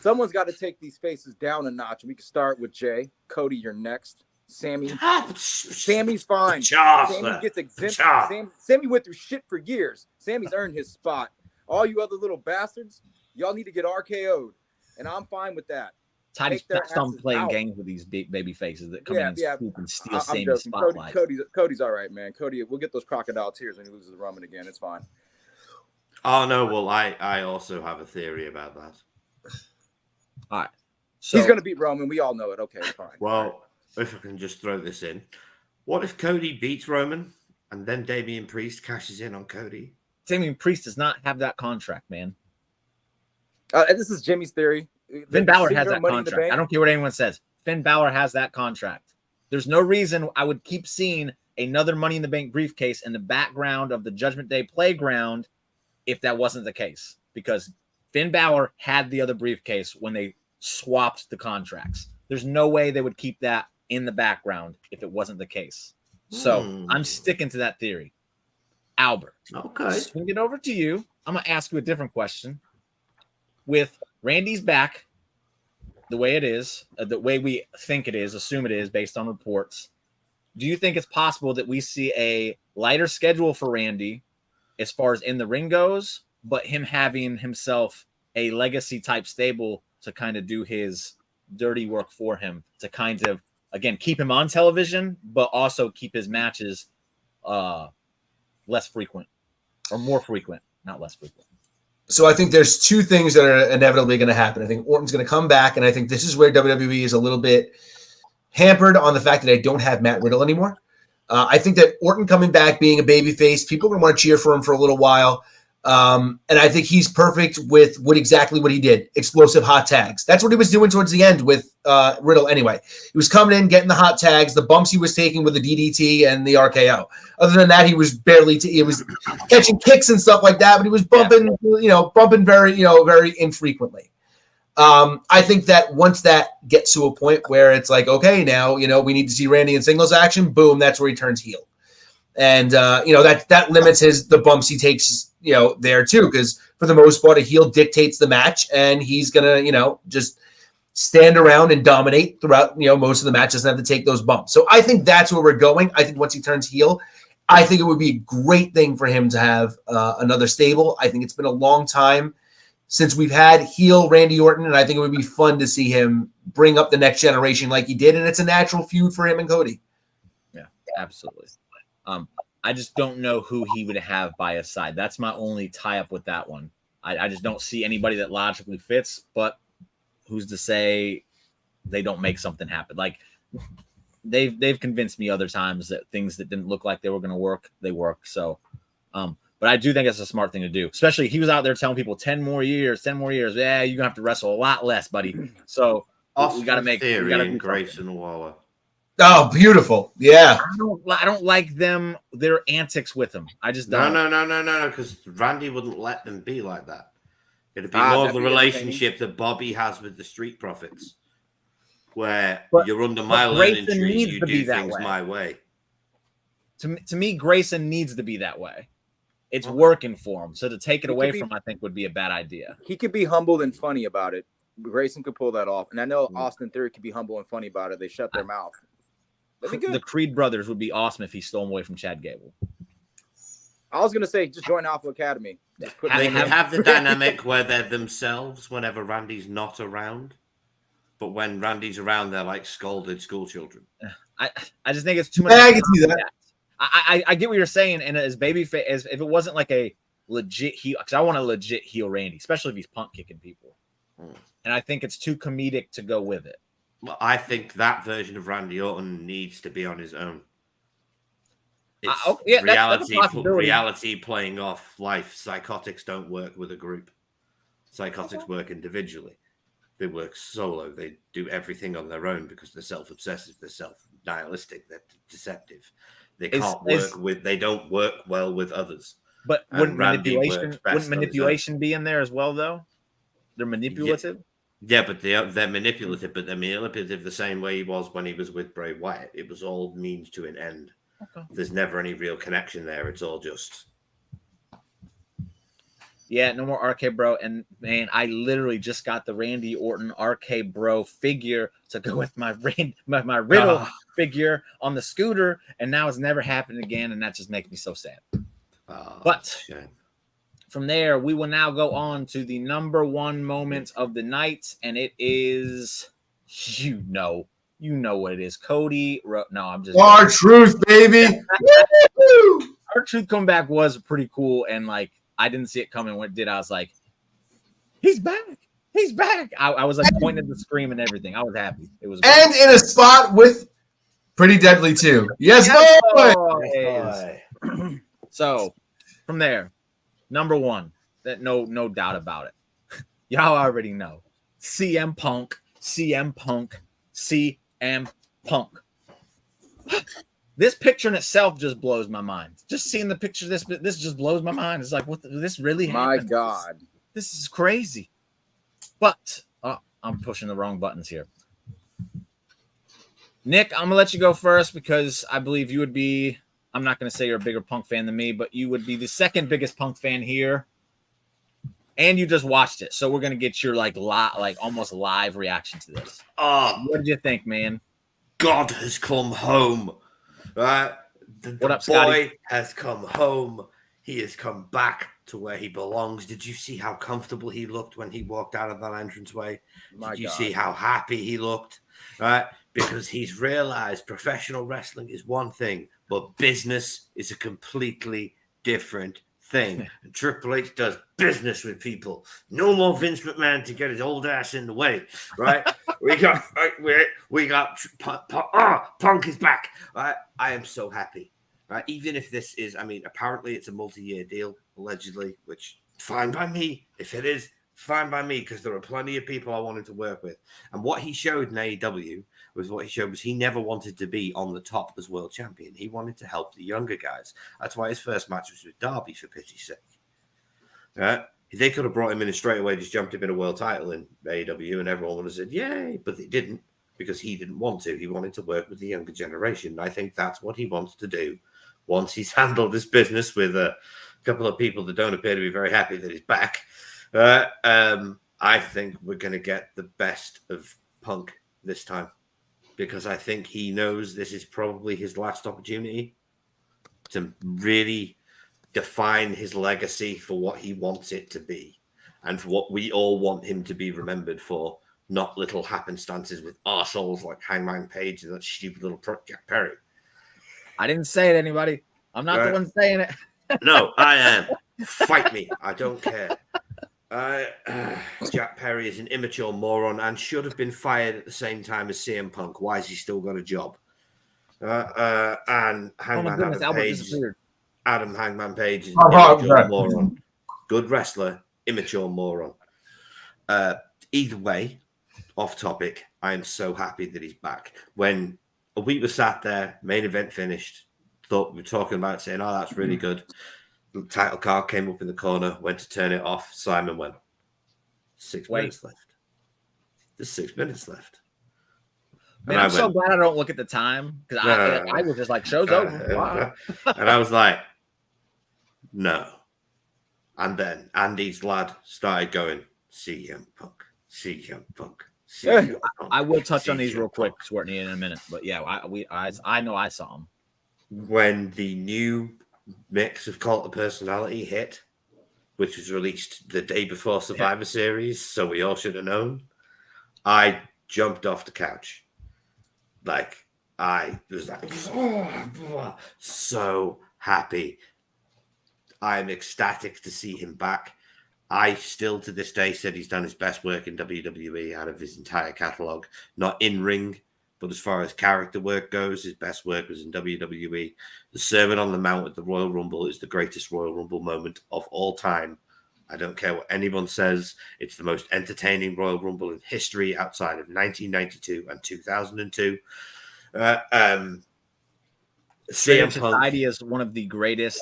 Someone's got to take these faces down a notch. We can start with Jay. Cody, you're next. Sammy's fine. Sammy gets exempt. Sammy went through shit for years. Sammy's earned his spot. All you other little bastards, y'all need to get RKO'd, and I'm fine with that. Tidy's done playing games with these big baby faces that come in and swoop and steal Sammy's spotlight. Cody's all right, man. Cody, we'll get those crocodile tears when he loses the Roman again. It's fine. Oh no, well, I also have a theory about that. All right, so he's gonna beat Roman. We all know it. Okay, fine. Well, if I can just throw this in, what if Cody beats Roman and then Damian Priest cashes in on Cody? Damian Priest does not have that contract, man. This is Jimmy's theory. Finn Balor has that contract. I don't care what anyone says. Finn Balor has that contract. There's no reason I would keep seeing another Money in the Bank briefcase in the background of the Judgment Day playground if that wasn't the case. Because Finn Balor had the other briefcase when they swapped the contracts. There's no way they would keep that in the background if it wasn't the case. So I'm sticking to that theory. Albert, okay, swing it over to you. I'm going to ask you a different question. With Randy's back the way it is, the way we think it is, assume it is based on reports, do you think it's possible that we see a lighter schedule for Randy as far as in the ring goes, but him having himself a legacy type stable to kind of do his dirty work for him to kind of, again, keep him on television, but also keep his matches less frequent or more frequent, not less frequent? So I think there's two things that are inevitably going to happen. I think Orton's going to come back, and I think this is where WWE is a little bit hampered on the fact that I don't have Matt Riddle anymore. I think that Orton coming back, being a babyface, people are going to want to cheer for him for a little while. And I think he's perfect with exactly what he did. Explosive hot tags. That's what he was doing towards the end with Riddle anyway. He was coming in, getting the hot tags, the bumps he was taking with the DDT and the RKO. Other than that, he was he was catching kicks and stuff like that, but he was bumping, bumping very, very infrequently. I think that once that gets to a point where it's like, okay, now, we need to see Randy in singles action, boom, that's where he turns heel. And, that limits the bumps he takes, there too, because for the most part, a heel dictates the match and he's going to, just stand around and dominate throughout, most of the match, doesn't have to take those bumps. So I think that's where we're going. I think once he turns heel, I think it would be a great thing for him to have another stable. I think it's been a long time since we've had heel Randy Orton, and I think it would be fun to see him bring up the next generation like he did, and it's a natural feud for him and Cody. Yeah, absolutely. I just don't know who he would have by his side. That's my only tie-up with that one. I just don't see anybody that logically fits, but who's to say they don't make something happen? Like, they've convinced me other times that things that didn't look like they were going to work, they work. So, but I do think it's a smart thing to do. Especially he was out there telling people 10 more years. Yeah, you're going to have to wrestle a lot less, buddy. So we got to make Grayson Waller. Oh, beautiful. Yeah. I don't like their antics with him. I just don't. No, because Randy wouldn't let them be like that. It'd be more of the relationship that Bobby has with the Street Profits, where you're under my learning tree, you do things my way. to me, Grayson needs to be that way. It's working for him. So to take it away from him, I think would be a bad idea. He could be humble and funny about it. Grayson could pull that off. And I know Austin Theory could be humble and funny about it. They shut their mouth. That'd be good. The Creed brothers would be awesome if he stole them away from Chad Gable. I was going to say, just join Alpha Academy. They have the dynamic where they're themselves whenever Randy's not around. But when Randy's around, they're like scolded school children. I just think it's too much. I can see that. I get what you're saying, and as babyface, as if it wasn't like a legit heel, because I want a legit heel Randy, especially if he's punk kicking people. And I think it's too comedic to go with it. Well, I think that version of Randy Orton needs to be on his own. It's reality playing off life. Psychotics don't work with a group. Psychotics work individually. They work solo. They do everything on their own because they're self-obsessive. They're self-nihilistic. They're deceptive. They can't work with. They don't work well with others. But wouldn't manipulation be in there as well, though? They're manipulative. Yeah, but they're manipulative. But they're manipulative the same way he was when he was with Bray Wyatt. It was all means to an end. Okay. There's never any real connection there. It's all just. Yeah, no more RK Bro. And man, I literally just got the Randy Orton RK Bro figure to go with my Riddle figure on the scooter, and now it's never happened again, and that just makes me so sad. But from there, we will now go on to the number one moment of the night, and it is, you know what it is. Cody. No, I'm just. R-Truth, baby. R-Truth comeback was pretty cool, and like. I didn't see it coming. What did I was like, he's back. He's back. I was like pointing at the screen and everything. I was happy. It was great. And in a spot with Pretty Deadly too. Yes, boy. So from there, number one, that no doubt about it. Y'all already know. CM Punk. This picture in itself just blows my mind. Just seeing the picture, this just blows my mind. It's like, what? This really happened? My God, this is crazy. But I'm pushing the wrong buttons here. Nick, I'm gonna let you go first because I believe you would be. I'm not gonna say you're a bigger Punk fan than me, but you would be the second biggest Punk fan here, and you just watched it. So we're gonna get your like almost live reaction to this. What did you think, man? God has come home. Right, the what up, boy Scotty? has come home. He has come back to where he belongs. Did you see how comfortable he looked when he walked out of that entranceway? Did you see how happy he looked? Right, because he's realized professional wrestling is one thing, but business is a completely different thing. And Triple H does business with people. No more Vince McMahon to get his old ass in the way, right? we got Punk is back. Right? I am so happy. Right? Even if this is, apparently it's a multi-year deal, allegedly, which fine by me. If it is, fine by me, because there are plenty of people I wanted to work with. And what he showed in AEW was he never wanted to be on the top as world champion. He wanted to help the younger guys. That's why his first match was with Darby, for pity's sake. Right? They could have brought him in and straight away just jumped him in a world title in AEW, and everyone would have said, yay, but they didn't, because he didn't want to. He wanted to work with the younger generation. And I think that's what he wants to do once he's handled this business with a couple of people that don't appear to be very happy that he's back. I think we're going to get the best of Punk this time, because I think he knows this is probably his last opportunity to really define his legacy for what he wants it to be and for what we all want him to be remembered for, not little happenstances with arseholes like Hangman Page and that stupid little Jack Perry. I didn't say it, anybody. I'm not the one saying it. No, I am. Fight me. I don't care. Jack Perry is an immature moron and should have been fired at the same time as CM Punk. Why has he still got a job? And Hangman Adam Hangman Page is an immature moron. Good wrestler, immature moron. Either way, off topic, I am so happy that he's back. When we were sat there, main event finished, thought we were talking about it, saying, oh, that's really good. The title card came up in the corner, went to turn it off. Simon went, 6 minutes left. There's 6 minutes left. Man, I'm so glad I don't look at the time because I was just like, show's over. Wow. And I was like, no. And then Andy's lad started going, CM Punk, CM Punk. CM Punk, I will touch on these CM real quick, Punk. Swartney, in a minute. But yeah, I know I saw him. When the new mix of Cult of Personality hit, which was released the day before Survivor Series, so we all should have known, I jumped off the couch. Like, I was like, so happy. I'm ecstatic to see him back. I still, to this day, said he's done his best work in WWE out of his entire catalog. Not in ring, but as far as character work goes, his best work was in WWE. The Sermon on the Mount at the Royal Rumble is the greatest Royal Rumble moment of all time. I don't care what anyone says. It's the most entertaining Royal Rumble in history outside of 1992 and 2002. CM Society is one of the greatest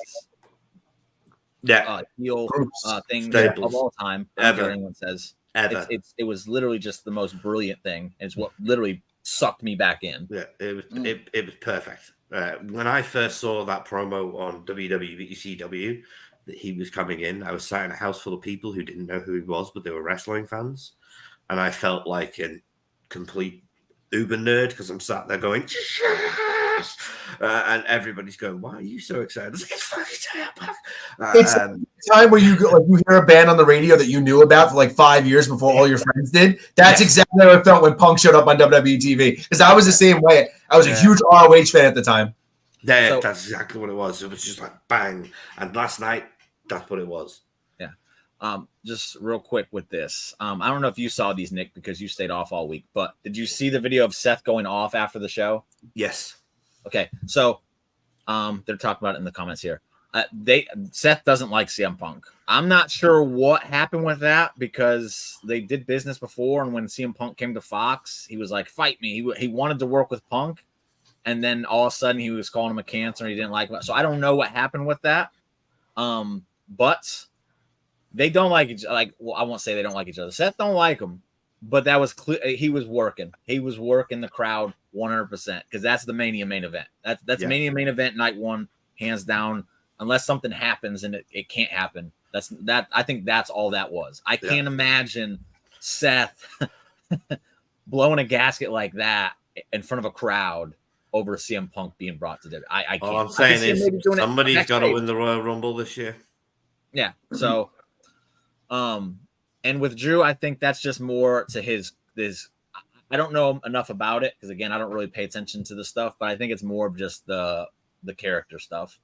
heel things of all time. Ever. Anyone says ever. It was literally just the most brilliant thing. It's what literally sucked me back in. Yeah, it was perfect. When I first saw that promo on WWECW that he was coming in, I was sat in a house full of people who didn't know who he was, but they were wrestling fans, and I felt like a complete uber nerd because I'm sat there going, yes! And everybody's going, why are you so excited? It's fucking it's a time where you hear a band on the radio that you knew about for like 5 years before all your friends did. That's exactly how I felt when Punk showed up on WWE TV, because I was the same way. I was a huge ROH fan at the time. Yeah, that's exactly what it was. It was just like bang. And last night, that's what it was. Yeah. Just real quick with this. I don't know if you saw these, Nick, because you stayed off all week, but did you see the video of Seth going off after the show? Yes. Okay. So they're talking about it in the comments here. Seth doesn't like CM Punk. I'm not sure what happened with that because they did business before, and when CM Punk came to Fox, he was like, fight me. He wanted to work with Punk, and then all of a sudden he was calling him a cancer and he didn't like it. So I don't know what happened with that. But they don't like each other. Like, well, I won't say they don't like each other. Seth don't like him, but that was clear. He was working. He was working the crowd 100% because that's the Mania main event. That's Mania main event night one, hands down. Unless something happens and it can't happen. I think that's all that was. I can't imagine Seth blowing a gasket like that in front of a crowd over CM Punk being brought to WWE. I can't. All I'm saying is somebody's got to win the Royal Rumble this year. Yeah. So, and with Drew, I think that's just more to his. I don't know enough about it because again, I don't really pay attention to the stuff, but I think it's more of just the character stuff.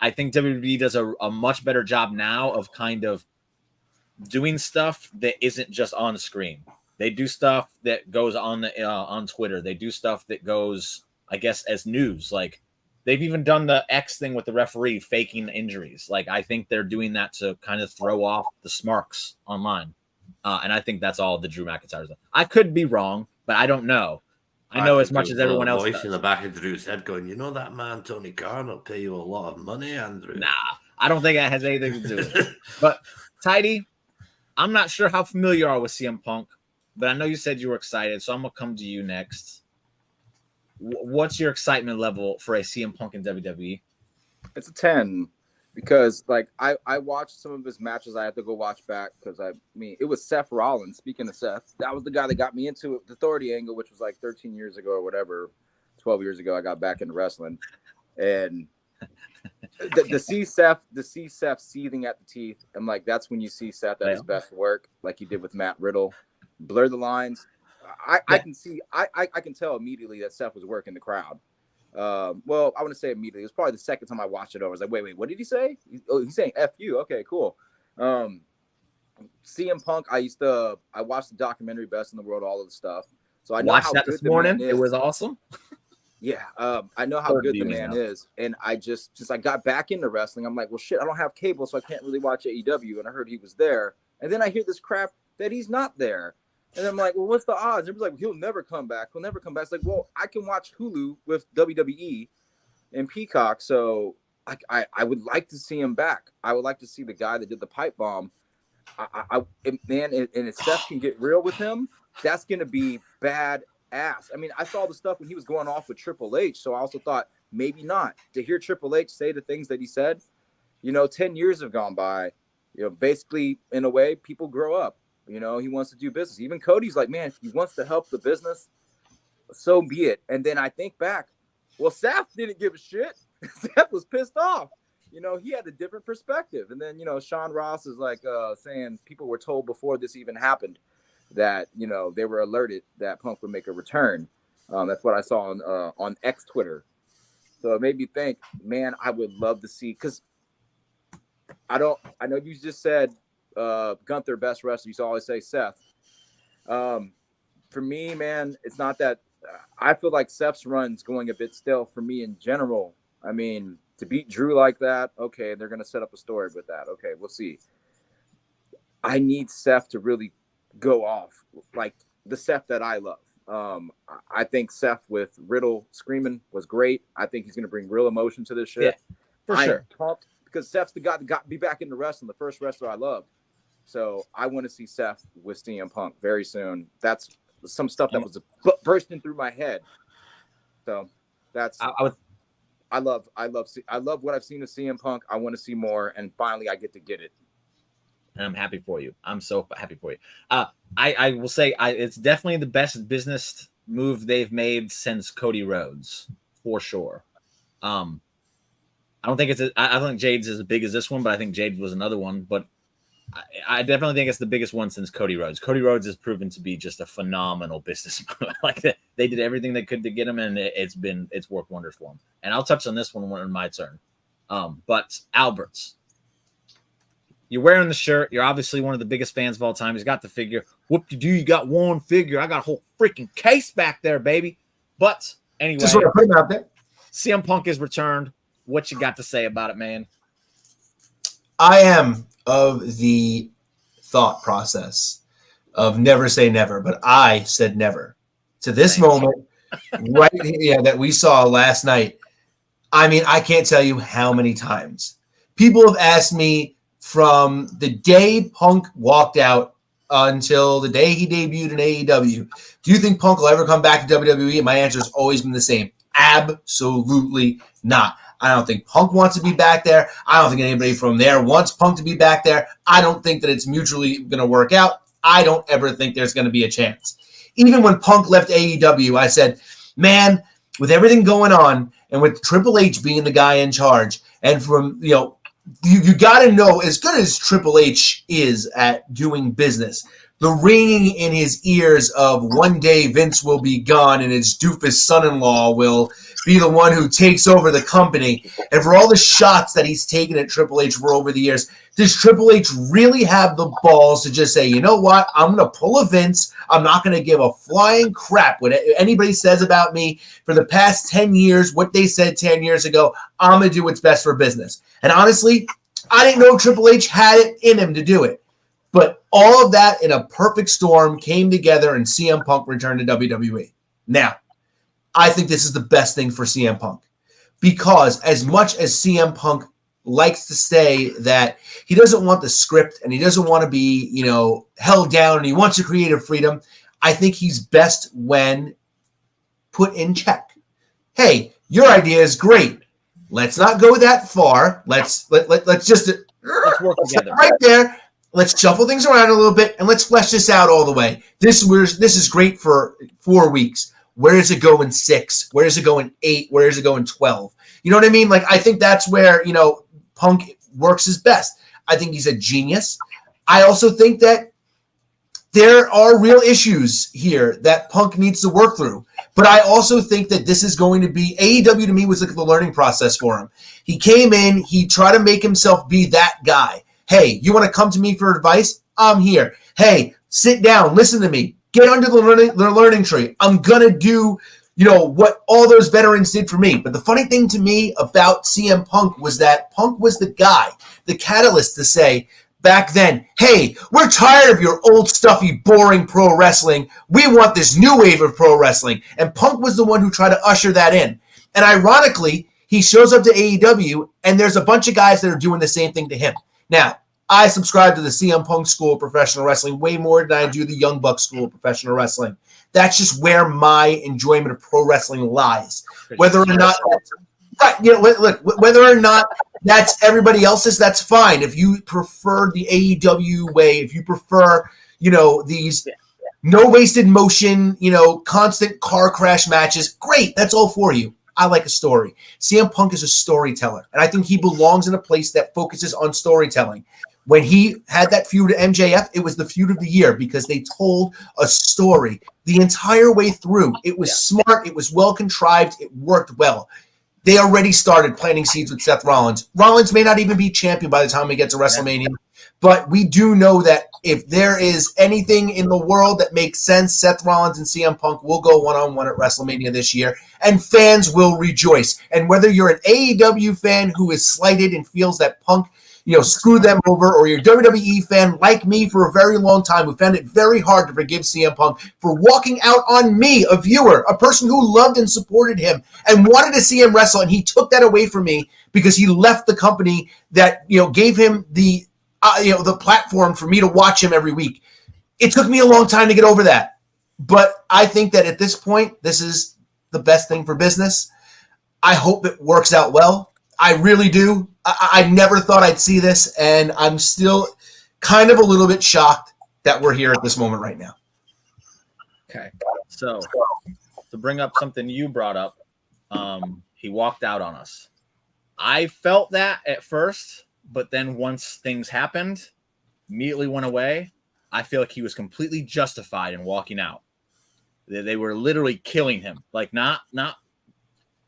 I think WWE does a much better job now of kind of doing stuff that isn't just on the screen. They do stuff that goes on Twitter. They do stuff that goes, I guess, as news. Like they've even done the X thing with the referee faking injuries. Like I think they're doing that to kind of throw off the smarks online. And I think that's all the Drew McIntyre's done. I could be wrong, but I don't know. I know as much as everyone else voice in the back of Drew's head going, you know that man, Tony Khan, will pay you a lot of money, Andrew. Nah, I don't think that has anything to do with it. But, Tidy, I'm not sure how familiar you are with CM Punk, but I know you said you were excited, so I'm going to come to you next. What's your excitement level for a CM Punk in WWE? It's a 10 because, like, I watched some of his matches. I had to go watch back because, it was Seth Rollins. Speaking of Seth, that was the guy that got me into it, the Authority angle, which was like 13 years ago or whatever, 12 years ago. I got back into wrestling. And to see Seth seething at the teeth, I'm like, that's when you see Seth at his best work, like he did with Matt Riddle. Blur the lines. I can see, I can tell immediately that Seth was working the crowd. Well, I want to say immediately. It was probably the second time I watched it over. I was like, wait, what did he say? He's saying F you. Okay, cool. CM Punk, I watched the documentary Best in the World, all of the stuff. So I know watched how that good this morning. It was awesome. Yeah. I know how good the man is. And I since I got back into wrestling, I'm like, well, shit, I don't have cable, so I can't really watch AEW. And I heard he was there. And then I hear this crap that he's not there. And I'm like, well, what's the odds? Everybody's like, he'll never come back. He'll never come back. It's like, well, I can watch Hulu with WWE and Peacock. So I would like to see him back. I would like to see the guy that did the pipe bomb. And if Seth can get real with him, that's going to be bad ass. I mean, I saw the stuff when he was going off with Triple H, so I also thought maybe not. To hear Triple H say the things that he said, 10 years have gone by. Basically, in a way, people grow up. He wants to do business. Even Cody's like, man, if he wants to help the business, so be it. And then I think back, well, Seth didn't give a shit. Seth was pissed off. He had a different perspective. And then, Sean Ross is like saying people were told before this even happened that, they were alerted that Punk would make a return. That's what I saw on X Twitter. So it made me think, man, I would love to see, because I know you just said Gunther, best wrestler. You used to always say Seth. For me, man, it's not that. I feel like Seth's run's going a bit stale for me in general. I mean, to beat Drew like that, okay, they're going to set up a story with that. Okay, we'll see. I need Seth to really go off like the Seth that I love. I think Seth with Riddle screaming was great. I think he's going to bring real emotion to this shit. Yeah, for sure. Pumped because Seth's the guy that got me back into wrestling, the first wrestler I loved. So I want to see Seth with CM Punk very soon. That's some stuff that was bursting through my head. So that's I love what I've seen of CM Punk. I want to see more, and finally I get to get it. And I'm happy for you. I'm so happy for you. I will say it's definitely the best business move they've made since Cody Rhodes, for sure. I don't think I don't think Jade's as big as this one, but I think Jade was another one. But I definitely think it's the biggest one since Cody Rhodes. Cody Rhodes has proven to be just a phenomenal business. Like they did everything they could to get him, and it's worked wonders for him. And I'll touch on this one when it's my turn. But Alberts, you're wearing the shirt. You're obviously one of the biggest fans of all time. He's got the figure. Whoop-de-doo, you got one figure. I got a whole freaking case back there, baby. But anyway, Just want to put him out there. CM Punk is returned. What you got to say about it, man? I am of the thought process of never say never, but I said never to this moment right here that we saw last night. I mean, I can't tell you how many times people have asked me from the day Punk walked out until the day he debuted in AEW, do you think Punk will ever come back to WWE? And my answer has always been the same. Absolutely not. I don't think Punk wants to be back there. I don't think anybody from there wants Punk to be back there. I don't think that it's mutually going to work out. I don't ever think there's going to be a chance. Even when Punk left AEW, I said, man, with everything going on and with Triple H being the guy in charge, and from, you got to know, as good as Triple H is at doing business, the ringing in his ears of one day Vince will be gone and his doofus son-in-law will be the one who takes over the company, and for all the shots that he's taken at Triple H for over the years, does Triple H really have the balls to just say, you know what, I'm going to pull a Vince. I'm not going to give a flying crap what anybody says about me for the past 10 years, what they said 10 years ago. I'm going to do what's best for business. And honestly, I didn't know Triple H had it in him to do it. But all of that in a perfect storm came together, and CM Punk returned to WWE. Now, I think this is the best thing for CM Punk, because as much as CM Punk likes to say that he doesn't want the script and he doesn't want to be, held down, and he wants your creative freedom, I think he's best when put in check. Hey, your idea is great. Let's not go that far. Let's just work together right there. Let's shuffle things around a little bit and let's flesh this out all the way. This is great for 4 weeks. Where does it go in 6? Where does it go in 8? Where does it go in 12? You know what I mean? Like, I think that's where, Punk works his best. I think he's a genius. I also think that there are real issues here that Punk needs to work through. But I also think that this is going to be, AEW to me was like the learning process for him. He came in, he tried to make himself be that guy. Hey, you want to come to me for advice? I'm here. Hey, sit down, listen to me. Get under the learning tree. I'm going to do, what all those veterans did for me. But the funny thing to me about CM Punk was that Punk was the guy, the catalyst to say back then, hey, we're tired of your old stuffy, boring pro wrestling. We want this new wave of pro wrestling. And Punk was the one who tried to usher that in. And ironically, he shows up to AEW, and there's a bunch of guys that are doing the same thing to him. Now, I subscribe to the CM Punk School of Professional Wrestling way more than I do the Young Bucks School of Professional Wrestling. That's just where my enjoyment of pro wrestling lies. Whether or not, right? Look, whether or not that's everybody else's, that's fine. If you prefer the AEW way, if you prefer, these no wasted motion, constant car crash matches, great. That's all for you. I like a story. CM Punk is a storyteller, and I think he belongs in a place that focuses on storytelling. When he had that feud with MJF, it was the feud of the year because they told a story the entire way through. It was smart. It was well contrived. It worked well. They already started planting seeds with Seth Rollins. Rollins may not even be champion by the time we get to WrestleMania, but we do know that if there is anything in the world that makes sense, Seth Rollins and CM Punk will go one-on-one at WrestleMania this year, and fans will rejoice. And whether you're an AEW fan who is slighted and feels that Punk screw them over, or you're a WWE fan like me for a very long time who found it very hard to forgive CM Punk for walking out on me, a viewer, a person who loved and supported him and wanted to see him wrestle, and he took that away from me because he left the company that gave him the platform for me to watch him every week. It took me a long time to get over that, but I think that at this point, this is the best thing for business. I hope it works out well. I really do. I never thought I'd see this, and I'm still kind of a little bit shocked that we're here at this moment right now. Okay, so to bring up something you brought up, he walked out on us. I felt that at first, but then once things happened, immediately went away. I feel like he was completely justified in walking out. They were literally killing him, like not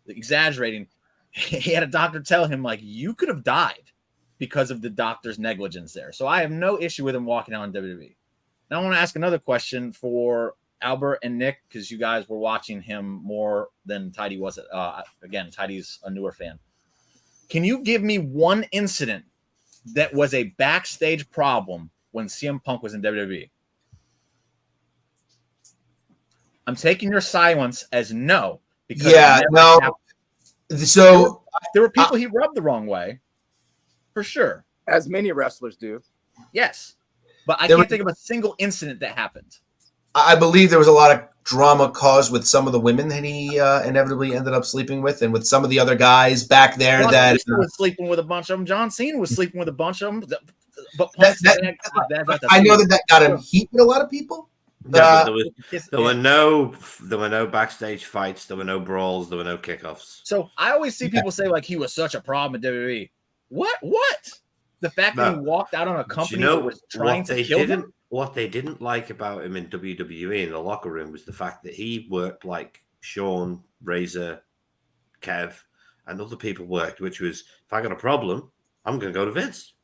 exaggerating. He had a doctor tell him, like, you could have died because of the doctor's negligence there. So I have no issue with him walking out on WWE. Now I want to ask another question for Albert and Nick, because you guys were watching him more than Tidy was. Again, Tidy's a newer fan. Can you give me one incident that was a backstage problem when CM Punk was in WWE? I'm taking your silence as no. Because no. So there were people he rubbed the wrong way, for sure. As many wrestlers do. Yes. But I can't think of a single incident that happened. I believe there was a lot of drama caused with some of the women that he inevitably ended up sleeping with, and with some of the other guys back there that was sleeping with a bunch of them. John Cena was sleeping with a bunch of them. But I know that got him heat with a lot of people. There were no backstage fights. There were no brawls. There were no kickoffs. So I always see people say, like, he was such a problem at WWE. What? The fact that he walked out on a company that was trying to kill him? What they didn't like about him in WWE in the locker room was the fact that he worked like Shawn, Razor, Kev, and other people worked, which was, if I got a problem, I'm going to go to Vince.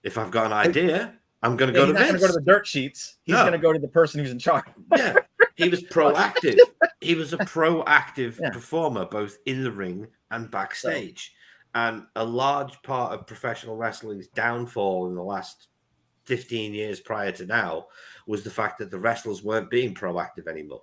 If I've got an idea, I'm going to go to Vince. He's not going to go to the dirt sheets. He's going to go to the person who's in charge. Yeah, he was proactive. He was a proactive performer, both in the ring and backstage. And a large part of professional wrestling's downfall in the last 15 years prior to now was the fact that the wrestlers weren't being proactive anymore.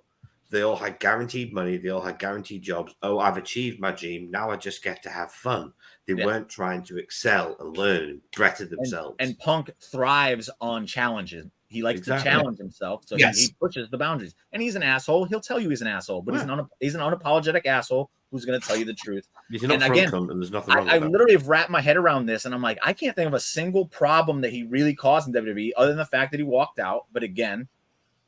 They all had guaranteed money. They all had guaranteed jobs. Oh, I've achieved my dream. Now I just get to have fun. They weren't trying to excel and learn and better themselves. And Punk thrives on challenges. He likes to challenge himself, so he pushes the boundaries. And he's an asshole. He'll tell you he's an asshole, but he's an unapologetic asshole who's going to tell you the truth. He's not and there's nothing wrong with I literally have wrapped my head around this, and I'm like, I can't think of a single problem that he really caused in WWE other than the fact that he walked out. But again,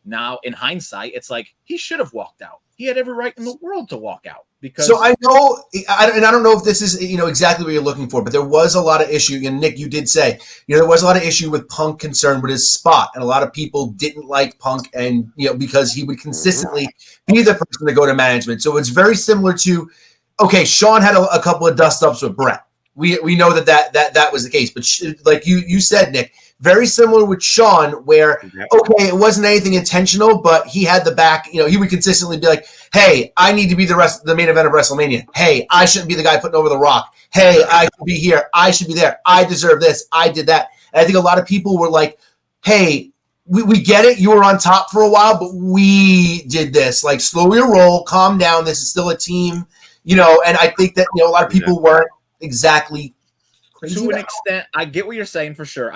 now in hindsight, it's like he should have walked out. He had every right in the world to walk out. Because so I know, and I don't know if this is exactly what you're looking for, but there was a lot of issue. And Nick, you did say there was a lot of issue with Punk concerned with his spot, and a lot of people didn't like Punk, and because he would consistently be the person to go to management. So it's very similar to, okay, Shawn had a couple of dust ups with Brett. We know that was the case, but like you said, Nick, very similar with Shawn, where okay, it wasn't anything intentional, but he had the back. He would consistently be like, "Hey, I need to be the main event of WrestleMania. Hey, I shouldn't be the guy putting over the Rock. Hey, I should be here. I should be there. I deserve this. I did that." And I think a lot of people were like, "Hey, we get it. You were on top for a while, but we did this. Like, slow your roll, calm down. This is still a team." And I think that a lot of people weren't exactly crazy to an extent. I get what you're saying for sure.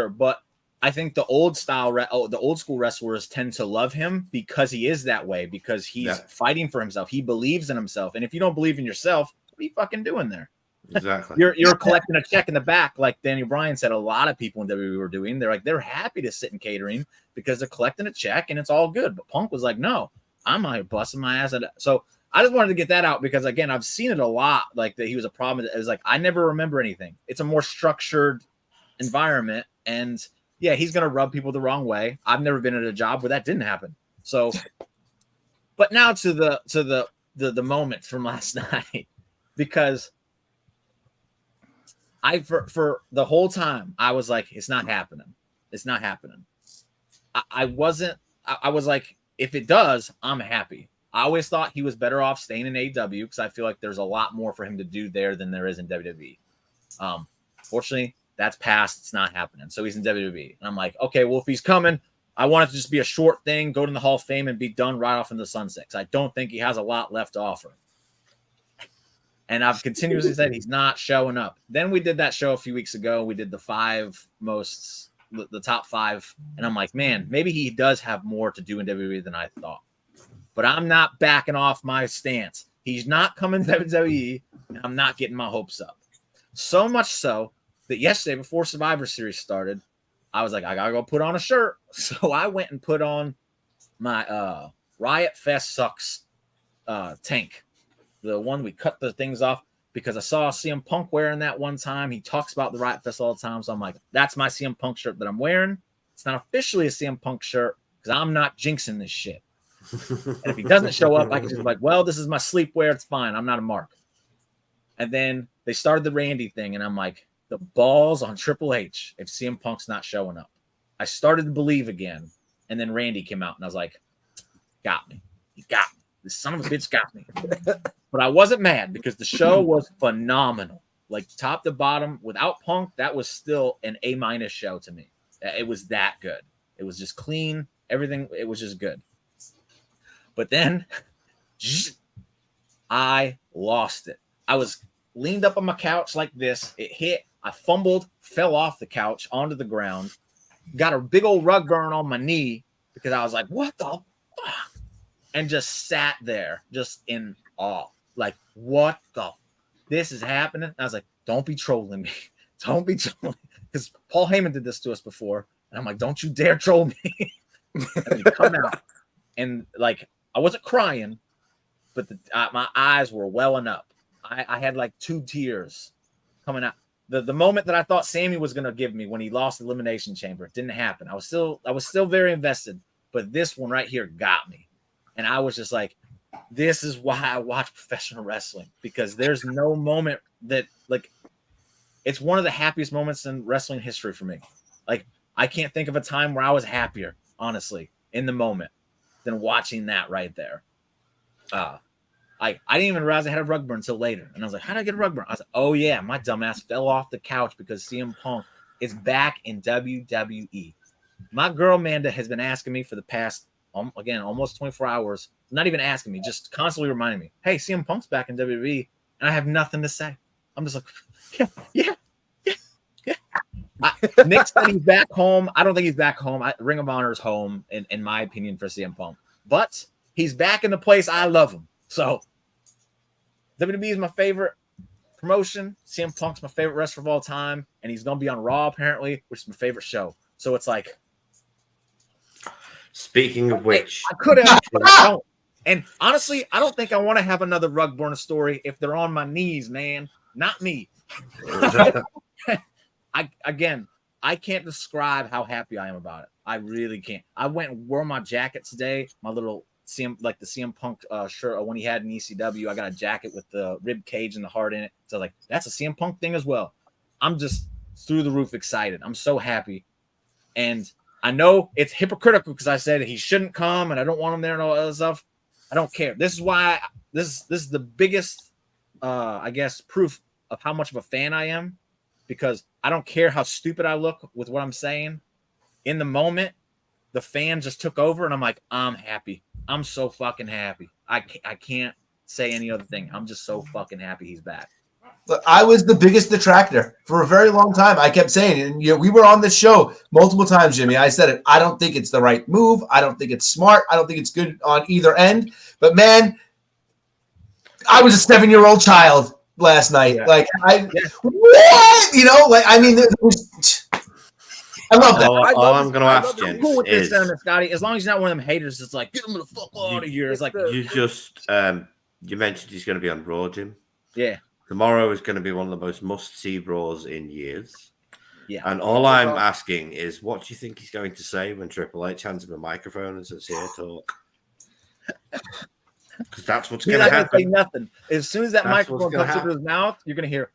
But I think the old school wrestlers tend to love him because he is that way, because he's fighting for himself. He believes in himself. And if you don't believe in yourself, what are you fucking doing there? Exactly. You're collecting a check in the back, like Daniel Bryan said a lot of people in WWE were doing. They're happy to sit in catering because they're collecting a check and it's all good. But Punk was like, no, I'm out busting my ass. So I just wanted to get that out because, again, I've seen it a lot, like that he was a problem. It was like, I never remember anything. It's a more structured environment. And yeah, he's going to rub people the wrong way. I've never been at a job where that didn't happen. So, but now to the moment from last night, because for the whole time I was like, it's not happening. It's not happening. I was like, if it does, I'm happy. I always thought he was better off staying in AEW because I feel like there's a lot more for him to do there than there is in WWE. Fortunately, that's past. It's not happening. So he's in WWE. And I'm like, okay, well, if he's coming, I want it to just be a short thing, go to the Hall of Fame and be done right off in the sunset. I don't think he has a lot left to offer. And I've continuously said he's not showing up. Then we did that show a few weeks ago. We did the top 5. And I'm like, man, maybe he does have more to do in WWE than I thought. But I'm not backing off my stance. He's not coming to WWE, and I'm not getting my hopes up. So much so that yesterday, before Survivor Series started, I was like, I gotta go put on a shirt. So I went and put on my Riot Fest Sucks tank, the one we cut the things off, because I saw CM Punk wearing that one time. He talks about the Riot Fest all the time. So I'm like, that's my CM Punk shirt that I'm wearing. It's not officially a CM Punk shirt because I'm not jinxing this shit. And if he doesn't show up, I can just be like, well, this is my sleepwear. It's fine. I'm not a mark. And then they started the Randy thing, and I'm like, the balls on Triple H if CM Punk's not showing up. I started to believe again, and then Randy came out, and I was like, got me. He got me. This son of a bitch got me. But I wasn't mad because the show was phenomenal. Like top to bottom, without Punk, that was still an A- show to me. It was that good. It was just clean. Everything, it was just good. But then I lost it. I was leaned up on my couch like this. It hit. I fumbled, fell off the couch onto the ground, got a big old rug burn on my knee because I was like, what the fuck? And just sat there just in awe. Like, what the? This is happening. And I was like, don't be trolling me. Don't be trolling. Because Paul Heyman did this to us before. And I'm like, don't you dare troll me. And come out. And like, I wasn't crying, but my eyes were welling up. I had like 2 tears coming out. The moment that I thought Sammy was going to give me when he lost the Elimination Chamber, it didn't happen. I was still very invested, but this one right here got me. And I was just like, this is why I watch professional wrestling, because there's no moment that, like, it's one of the happiest moments in wrestling history for me. Like, I can't think of a time where I was happier, honestly, in the moment than watching that right there. I didn't even realize I had a rug burn until later. And I was like, how did I get a rug burn? I was like, oh yeah, my dumbass fell off the couch because CM Punk is back in WWE. My girl Amanda has been asking me for the past, again, almost 24 hours, not even asking me, just constantly reminding me, hey, CM Punk's back in WWE. And I have nothing to say. I'm just like, yeah. Nick said he's back home. I don't think he's back home. Ring of Honor is home, in my opinion, for CM Punk. But he's back in the place I love him. So WWE is my favorite promotion. CM Punk's my favorite wrestler of all time. And he's going to be on Raw, apparently, which is my favorite show. So it's like, speaking of which, I could have, but I don't. And honestly, I don't think I want to have another rug burn story if they're on my knees, man. Not me. I can't describe how happy I am about it. I really can't. I went and wore my jacket today, my little the CM Punk shirt when he had in ECW. I got a jacket with the rib cage and the heart in it. So I was like, that's a CM Punk thing as well. I'm just through the roof excited. I'm so happy. And I know it's hypocritical because I said he shouldn't come and I don't want him there and all that other stuff. I don't care. This is why this is the biggest, I guess, proof of how much of a fan I am, because I don't care how stupid I look with what I'm saying. In the moment, the fan just took over, and I'm like, I'm happy. I'm so fucking happy. I can't say any other thing. I'm just so fucking happy he's back. Look, I was the biggest detractor for a very long time. I kept saying, and we were on this show multiple times, Jimmy. I said it. I don't think it's the right move. I don't think it's smart. I don't think it's good on either end. But man, I was a 7-year-old child last night. Yeah. Like what? I love that. All I'm going to ask, I'm gents, cool with this is sentiment, Scotty. As long as you're not one of them haters, it's like get him the fuck out of here. It's like you just you mentioned he's going to be on Raw, Jim. yeah. Tomorrow is going to be one of the most must-see Raws in years. Yeah. And all I'm asking is, what do you think he's going to say when Triple H hands him a microphone and says, "Here, talk"? Because that's what's He's going to not gonna say happen. nothing. As soon as that That's microphone what's gonna comes into happen. his mouth, you're gonna hear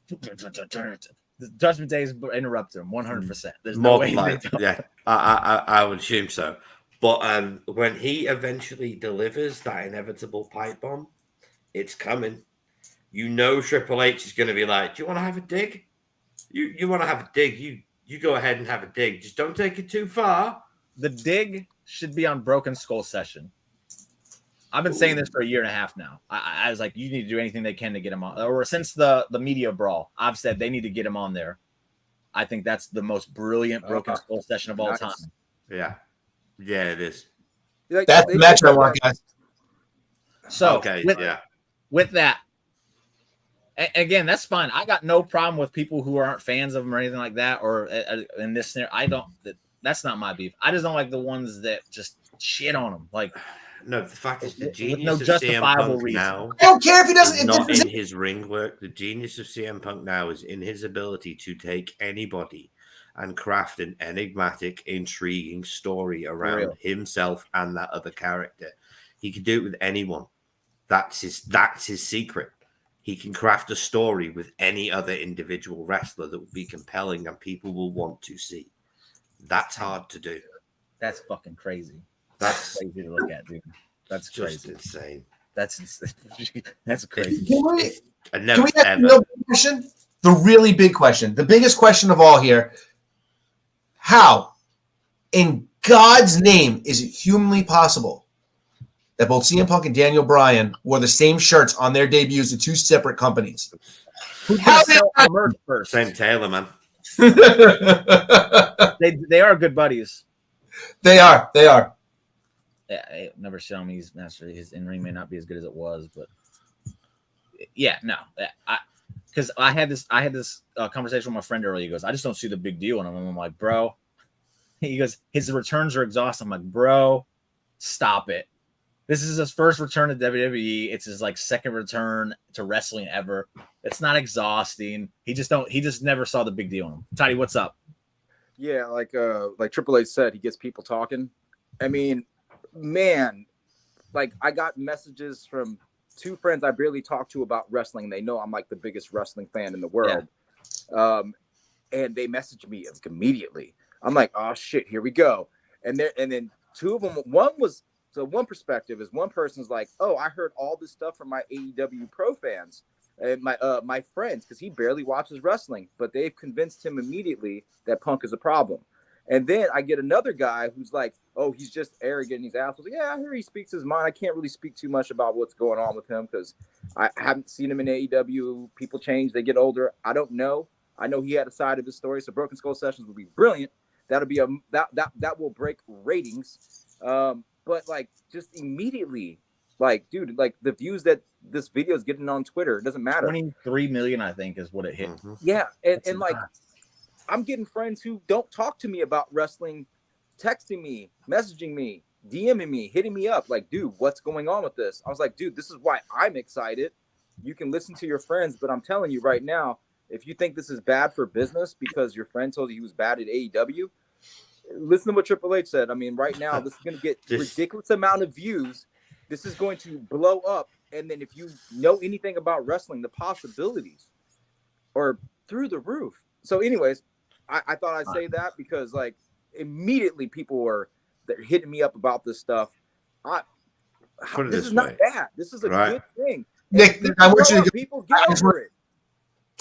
the Judgment Day is interrupt him 100%. There's no More way. than likely, yeah, I would assume so. But when he eventually delivers that inevitable pipe bomb, it's coming. You know Triple H is going to be like, "Do you want to have a dig? You want to have a dig? You go ahead and have a dig. Just don't take it too far." The dig should be on Broken Skull Session. I've been saying this for a year and a half now. I was like, you need to do anything they can to get him on. Or since the media brawl, I've said they need to get him on there. I think that's the most brilliant Broken Skull Session of all Nice. time. Yeah, it is. Like, That's they the match did I that. want, guys. So Okay, with, with that, again, that's fine. I got no problem with people who aren't fans of him or anything like that. Or in this scenario, I don't. That's not my beef. I just don't like the ones that just shit on him. Like, No, the fact is, the With genius no of CM justifiable Punk reason. now I don't care if he doesn't. is It not doesn't in his ring work. The genius of CM Punk now is in his ability to take anybody and craft an enigmatic, intriguing story around real. himself and that other character. He can do it with anyone. That's his secret. He can craft a story with any other individual wrestler that will be compelling and people will want to see. That's hard to do. that's fucking crazy. That's Crazy to look at, dude. That's just crazy. insane. That's that's crazy. I Can never we ask the ever. real big question? The really big question, the biggest question of all here: how, in God's name, is it humanly possible that both CM Punk and Daniel Bryan wore the same shirts on their debuts to two separate companies? Who's How gonna sell the merch first? Same Taylor, man. They are good buddies. They are. Yeah, I never shown me his master. His in ring may not be as good as it was, but yeah, no, because I had this conversation with my friend earlier. He goes, I just don't see the big deal in him. I'm like, bro. He goes, his returns are exhausting. I'm like, bro, stop it. This is his first return to WWE. It's his like second return to wrestling ever. It's not exhausting. He just never saw the big deal in him. Tidy, what's up? Yeah, like Triple H said, he gets people talking. I mean, man, like I got messages from two friends I barely talk to about wrestling. They know I'm like the biggest wrestling fan in the world. And they messaged me immediately. I'm like, oh shit, here we go. And then two of them, one perspective is one person's like, oh, I heard all this stuff from my AEW pro fans and my friends, because he barely watches wrestling, but they've convinced him immediately that Punk is a problem. And then I get another guy who's like, oh, he's just arrogant. He's assholes. Like, yeah, I hear he speaks his mind. I can't really speak too much about what's going on with him because I haven't seen him in AEW. People change, they get older. I don't know. I know he had a side of his story. So Broken Skull Sessions will be brilliant. That'll be that will break ratings. But like just immediately, like, dude, like the views that this video is getting on Twitter, it doesn't matter. 23 million, I think, is what it hit. Mhm. Yeah, That's and like nuts. I'm getting friends who don't talk to me about wrestling, texting me, messaging me, DMing me, hitting me up like, dude, what's going on with this? I was like, dude, this is why I'm excited. You can listen to your friends, but I'm telling you right now, if you think this is bad for business because your friend told you he was bad at AEW, listen to what Triple H said. I mean, right now, this is going to get ridiculous amount of views. This is going to blow up. And then if you know anything about wrestling, the possibilities are through the roof. So anyways, I thought I'd say that because like immediately people they're hitting me up about this stuff. This is not bad. This is a good thing. Nick, I want you to people get over it.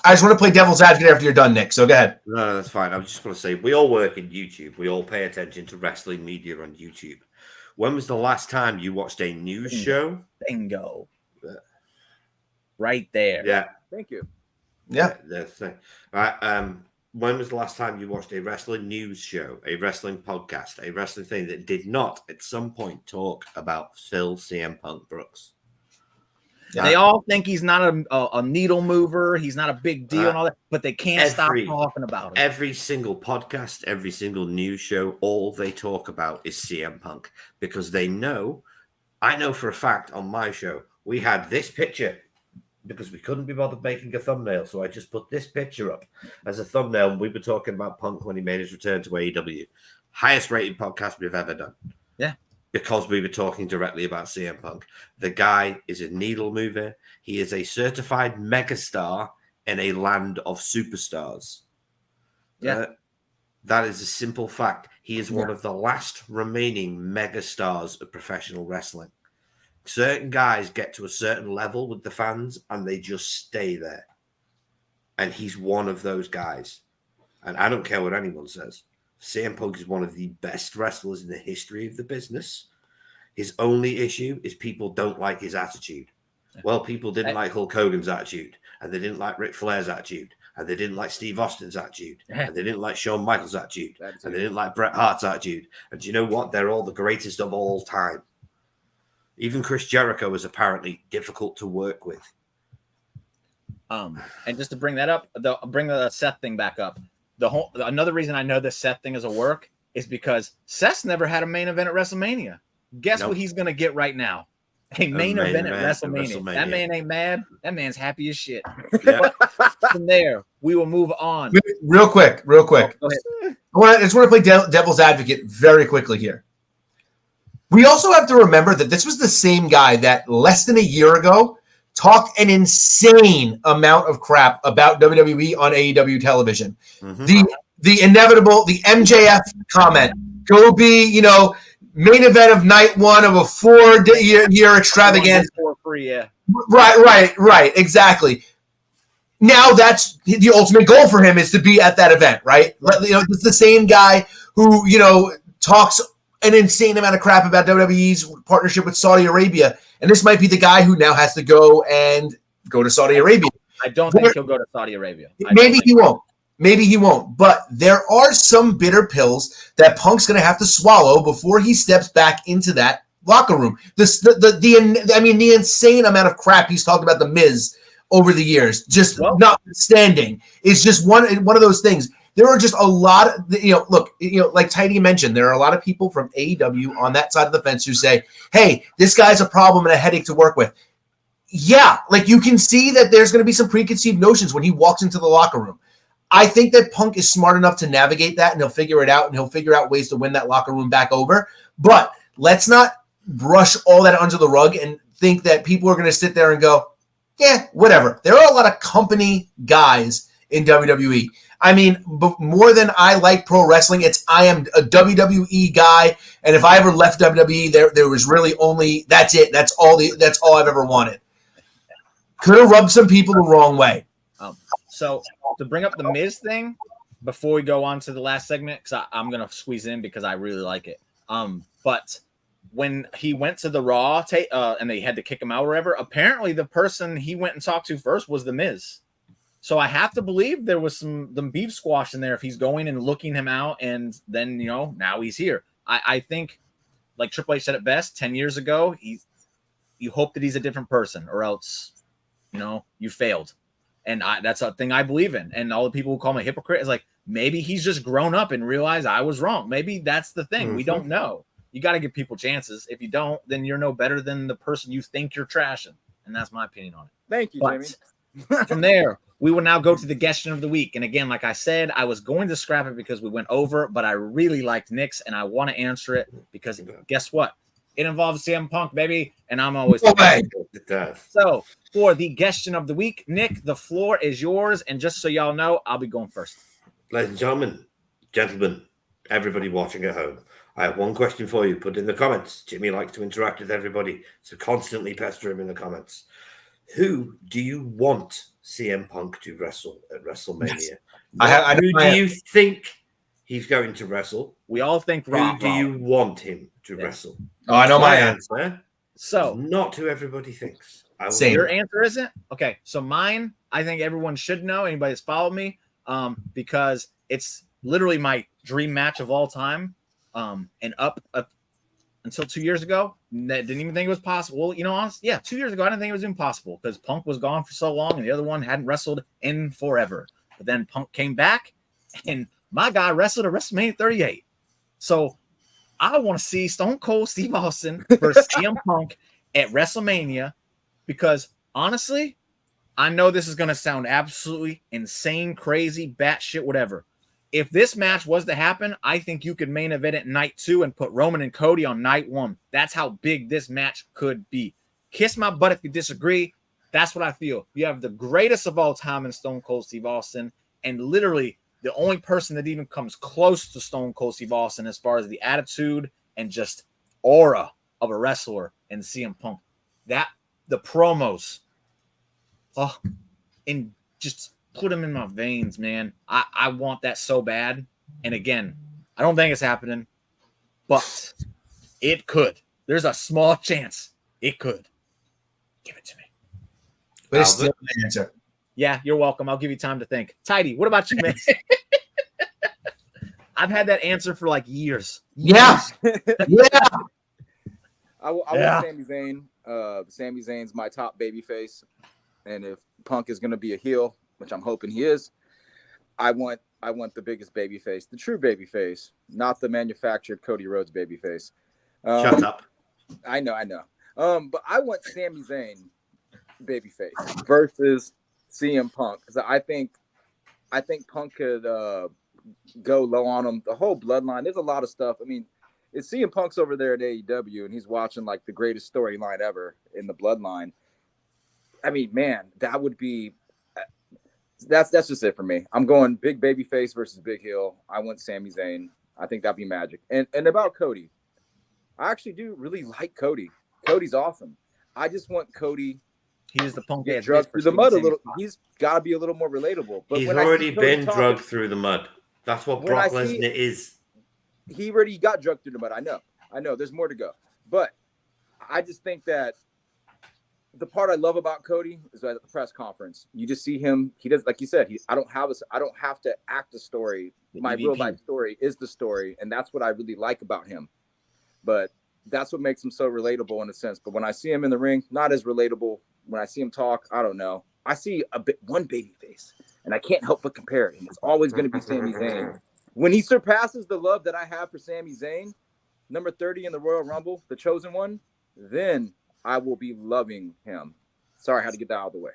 I just want to play devil's advocate after you're done, Nick. So go ahead. No, that's fine. I just want to say we all work in YouTube. We all pay attention to wrestling media on YouTube. When was the last time you watched a news show? Bingo. Right there. Yeah. Thank you. Yeah. That's the thing. Right. When was the last time you watched a wrestling news show, a wrestling podcast, a wrestling thing that did not at some point talk about Phil CM Punk Brooks? They all think he's not a needle mover. He's not a big deal and all that, but they can't stop talking about him. Every single podcast, every single news show, all they talk about is CM Punk because they know. I know for a fact on my show, we had this picture because we couldn't be bothered making a thumbnail. So I just put this picture up as a thumbnail. And we were talking about Punk when he made his return to AEW. Highest rated podcast we've ever done. Yeah. Because we were talking directly about CM Punk. The guy is a needle mover. He is a certified megastar in a land of superstars. Yeah. That is a simple fact. He is one of the last remaining megastars of professional wrestling. Certain guys get to a certain level with the fans and they just stay there. And he's one of those guys. And I don't care what anyone says. CM Punk is one of the best wrestlers in the history of the business. His only issue is people don't like his attitude. Well, people didn't like Hulk Hogan's attitude, and they didn't like Ric Flair's attitude, and they didn't like Steve Austin's attitude, and they didn't like Shawn Michaels' attitude, and they didn't like Bret Hart's attitude. And do you know what? They're all the greatest of all time. Even Chris Jericho is apparently difficult to work with. And just to bring that up, bring the Seth thing back up. Another reason I know this Seth thing is a work is because Seth's never had a main event at WrestleMania. Guess what he's gonna get right now? A main event at WrestleMania. That man ain't mad. That man's happy as shit. Yeah. From there, we will move on. Real quick. Go ahead. I just want to play devil's advocate very quickly here. We also have to remember that this was the same guy that less than a year ago talked an insane amount of crap about WWE on AEW television. Mm-hmm. The inevitable, the MJF comment, go be, main event of night one of a 4-year extravaganza. For free, yeah. Right, exactly. Now that's the ultimate goal for him is to be at that event, right? It's the same guy who, talks an insane amount of crap about WWE's partnership with Saudi Arabia. And this might be the guy who now has to go to Saudi Arabia. I don't think he'll go to Saudi Arabia. Maybe he won't. But there are some bitter pills that Punk's going to have to swallow before he steps back into that locker room. The insane amount of crap he's talked about The Miz over the years, just notwithstanding, is just one of those things. There are just a lot of, like Tidy mentioned, there are a lot of people from AEW on that side of the fence who say, hey, this guy's a problem and a headache to work with. Yeah, like you can see that there's going to be some preconceived notions when he walks into the locker room. I think that Punk is smart enough to navigate that and he'll figure it out and he'll figure out ways to win that locker room back over. But let's not brush all that under the rug and think that people are going to sit there and go, yeah, whatever. There are a lot of company guys in WWE. I mean, more than I like pro wrestling, I am a WWE guy, and if I ever left WWE, there was really only that's it. That's all I've ever wanted. Could have rubbed some people the wrong way. So to bring up the Miz thing before we go on to the last segment, because I'm gonna squeeze in because I really like it. But when he went to the Raw and they had to kick him out or whatever, apparently the person he went and talked to first was the Miz. So I have to believe there was some beef squash in there if he's going and looking him out, and then now he's here. I think, like Triple H said it best 10 years ago, you hope that he's a different person, or else you failed. And that's a thing I believe in. And all the people who call me a hypocrite is like, maybe he's just grown up and realized I was wrong. Maybe that's the thing. Mm-hmm. We don't know. You got to give people chances. If you don't, then you're no better than the person you think you're trashing. And that's my opinion on it. Thank you, Jamie. From there, we will now go to the question of the week. And again, like I said, I was going to scrap it because we went over, but I really liked Nick's and I want to answer it because guess what? It involves CM Punk, baby, and I'm always it does. So for the question of the week, Nick, the floor is yours. And just so y'all know, I'll be going first. Ladies and gentlemen, everybody watching at home, I have one question for you. Put in the comments. Jimmy likes to interact with everybody, so constantly pester him in the comments. Who do you want CM Punk to wrestle at WrestleMania? Yes. Who do you think he's going to wrestle? We all think Who do you want him to wrestle? Oh, I know my answer. So not who everybody thinks. Same. Your answer isn't? Okay. So mine, I think everyone should know, anybody that's followed me, because it's literally my dream match of all time. And up until 2 years ago, didn't even think it was possible. Well, honestly, 2 years ago, I didn't think it was impossible because Punk was gone for so long and the other one hadn't wrestled in forever. But then Punk came back and my guy wrestled at WrestleMania 38. So I want to see Stone Cold Steve Austin versus CM Punk at WrestleMania because honestly, I know this is going to sound absolutely insane, crazy, batshit, whatever. If this match was to happen, I think you could main event at night 2 and put Roman and Cody on night 1. That's how big this match could be. Kiss my butt if you disagree. That's what I feel. You have the greatest of all time in Stone Cold Steve Austin, and literally the only person that even comes close to Stone Cold Steve Austin as far as the attitude and just aura of a wrestler in CM Punk. That the promos, and just put them in my veins, man. I want that so bad. And again, I don't think it's happening, but it could. There's a small chance it could. Give it to me. But it's still an answer. Yeah, you're welcome. I'll give you time to think. Tidy, what about you, man? I've had that answer for like years. Yeah. Yeah. I want Sami Zayn. Sami Zayn's my top babyface. And if Punk is going to be a heel, which I'm hoping he is, I want the biggest babyface, the true babyface, not the manufactured Cody Rhodes babyface. Shut up. I know. But I want Sami Zayn babyface versus CM Punk because I think Punk could go low on him. The whole bloodline. There's a lot of stuff. I mean, it's CM Punk's over there at AEW and he's watching like the greatest storyline ever in the bloodline. I mean, man, that would be. That's just it for me. I'm going big baby face versus big heel. I want Sami Zayn. I think that'd be magic. And about Cody, I actually do really like Cody. Cody's awesome. I just want Cody. He's the Punk get drugged through the mud a little. He's got to be a little more relatable. But he's already been drugged through the mud. That's what Brock Lesnar is. He already got drugged through the mud. I know. There's more to go. But I just think that the part I love about Cody is at the press conference. You just see him. He does, like you said. I don't have to act a story. My real life story is the story, and that's what I really like about him. But that's what makes him so relatable in a sense. But when I see him in the ring, not as relatable. When I see him talk, I don't know. I see one baby face, and I can't help but compare it. And it's always going to be Sami Zayn. When he surpasses the love that I have for Sami Zayn, number 30 in the Royal Rumble, the chosen one, then I will be loving him. Sorry, I had to get that out of the way.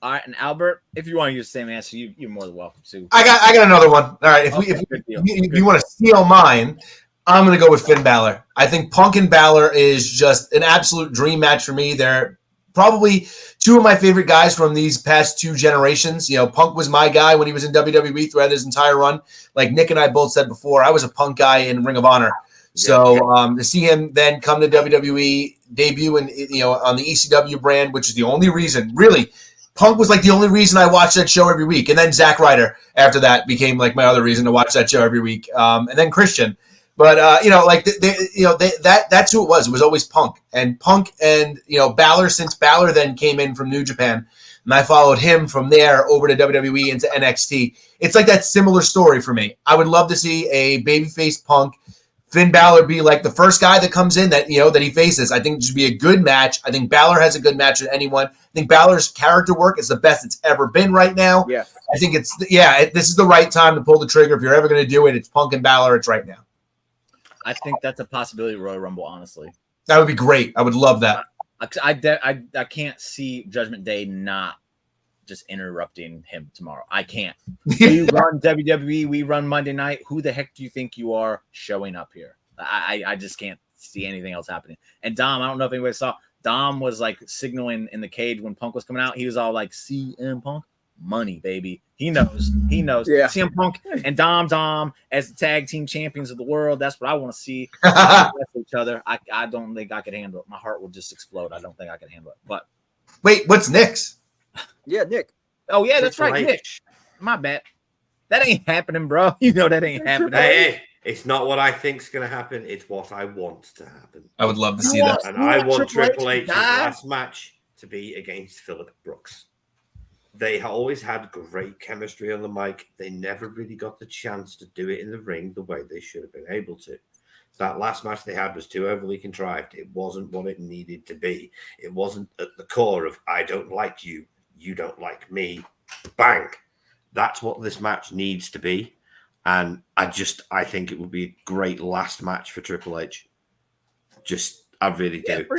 All right, and Albert, if you want to use the same answer, you're more than welcome to. I got another one. All right, if you want to steal mine, I'm going to go with Finn Balor. I think Punk and Balor is just an absolute dream match for me. They're probably two of my favorite guys from these past two generations. Punk was my guy when he was in WWE throughout his entire run. Like Nick and I both said before, I was a Punk guy in Ring of Honor. So to see him then come to WWE, debut on the ECW brand, which is the only reason, really, Punk was like the only reason I watched that show every week. And then Zack Ryder after that became like my other reason to watch that show every week. And then Christian. But, that's who it was. It was always Punk. And Balor, since Balor then came in from New Japan, and I followed him from there over to WWE into NXT. It's like that similar story for me. I would love to see a babyface Punk, Finn Balor be like the first guy that comes in that he faces. I think it should be a good match. I think Balor has a good match with anyone. I think Balor's character work is the best it's ever been right now. Yeah. I think this is the right time to pull the trigger. If you're ever going to do it, it's Punk and Balor. It's right now. I think that's a possibility of Royal Rumble, honestly. That would be great. I would love that. I can't see Judgment Day not just interrupting him tomorrow. I can't. We run WWE. We run Monday night. Who the heck do you think you are showing up here? I just can't see anything else happening. And Dom, I don't know if anybody saw, Dom was like signaling in the cage when Punk was coming out. He was all like, CM Punk, money, baby. He knows. Yeah. CM Punk and Dom as the tag team champions of the world. That's what I want to see. Each other. I don't think I could handle it. My heart will just explode. I don't think I can handle it. But wait, what's Nick's? Yeah, Nick. Oh yeah, that's right, Nick. My bad. That ain't happening, bro. You know that ain't happening. Hey, It's not what I think's going to happen. It's what I want to happen. I would love to see that. And I want Triple H's last match to be against Phillip Brooks. They always had great chemistry on the mic. They never really got the chance to do it in the ring the way they should have been able to. That last match they had was too overly contrived. It wasn't what it needed to be. It wasn't at the core of, I don't like you, you don't like me. Bang. That's what this match needs to be. And I think it would be a great last match for Triple H. I really do. Yeah, for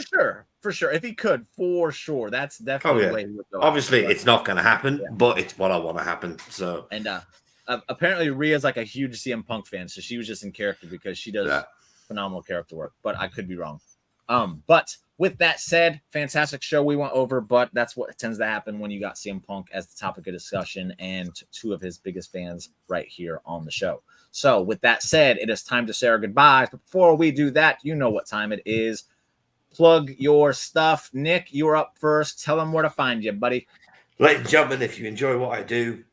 sure. If he could, for sure. That's definitely the way he would go. Obviously, it's not going to happen, but it's what I want to happen. So, and apparently Rhea's like a huge CM Punk fan, so she was just in character because she does phenomenal character work. But I could be wrong. But with that said, fantastic show we went over, but that's what tends to happen when you got CM Punk as the topic of discussion and two of his biggest fans right here on the show. So with that said, it is time to say our goodbyes. But before we do that, you know what time it is. Plug your stuff. Nick, you're up first. Tell them where to find you, buddy. Ladies and gentlemen, if you enjoy what I do,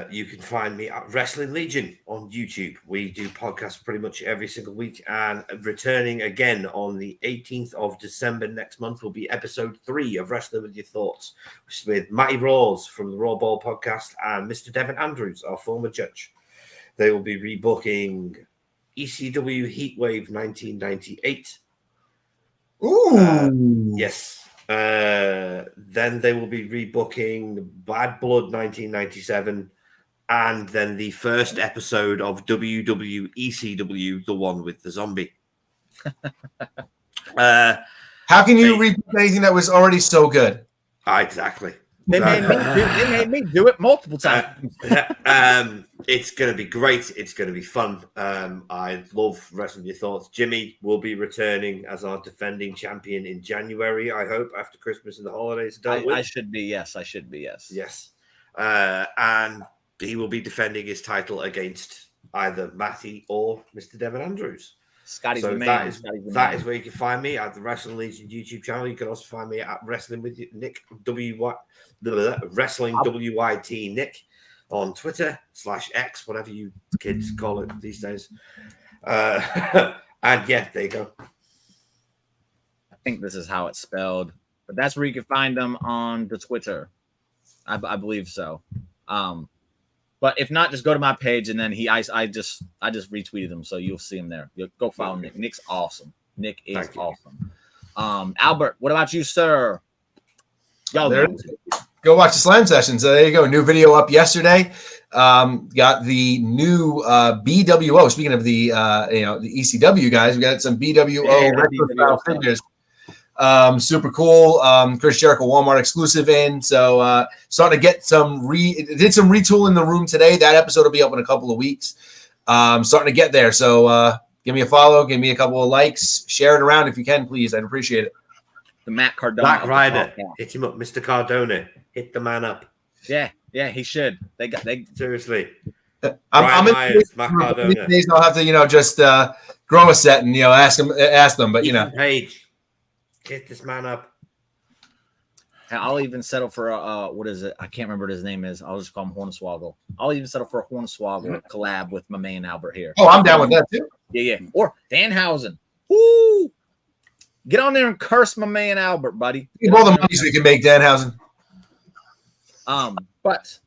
you can find me at Wrestling Legion on YouTube. We do podcasts pretty much every single week, and returning again on the 18th of December next month will be episode 3 of Wrestling With Your Thoughts, which is with Matty Rawls from the Raw Ball podcast and Mr. Devin Andrews, our former judge. They will be rebooking ECW Heatwave 1998. Ooh. Yes. Then they will be rebooking Bad Blood 1997, and then the first episode of WWECW, the one with the zombie. How can you reboot anything that was already so good? Exactly. They made me do it multiple times. It's going to be great. It's going to be fun. I love Wrestling Your Thoughts. Jimmy will be returning as our defending champion in January, I hope, after Christmas and the holidays are done with. I should be, yes. Yes. And he will be defending his title against either Matty or Mr. Devin Andrews. Scotty's so the man. That is where you can find me at the Wrestling Legion YouTube channel. You can also find me at Wrestling with Nick Wrestling WYT Nick on Twitter /X, whatever you kids call it these days. And yeah, there you go. I think this is how it's spelled, but that's where you can find them on the Twitter. I believe so. But if not, just go to my page, and then I just retweeted him, so you'll see him there. You'll go follow Nick. Nick's awesome. Nick is awesome. Albert, what about you, sir? Go watch the Slam Session. So there you go. New video up yesterday. Got the new BWO. Speaking of the the ECW guys, we got some BWO retro style figures. Super cool. Chris Jericho Walmart exclusive in. So starting to get did some retool in the room today. That episode will be up in a couple of weeks. Starting to get there. So give me a follow, give me a couple of likes, share it around if you can, please. I'd appreciate it. The Matt Cardona. Black Rider. Hit him up, Mr. Cardona. Hit the man up. Yeah, he should. They seriously. I'm in Matt Cardona. I'll have to, just grow a set and ask them. But Page. Hit this man up. I'll even settle for what is it? I can't remember what his name is. I'll just call him Hornswoggle. I'll even settle for a Hornswoggle collab with my man Albert here. Oh, I'm down with that too. Yeah. Or Danhausen. Woo! Get on there and curse my man Albert, buddy. All the money we can make, Danhausen. But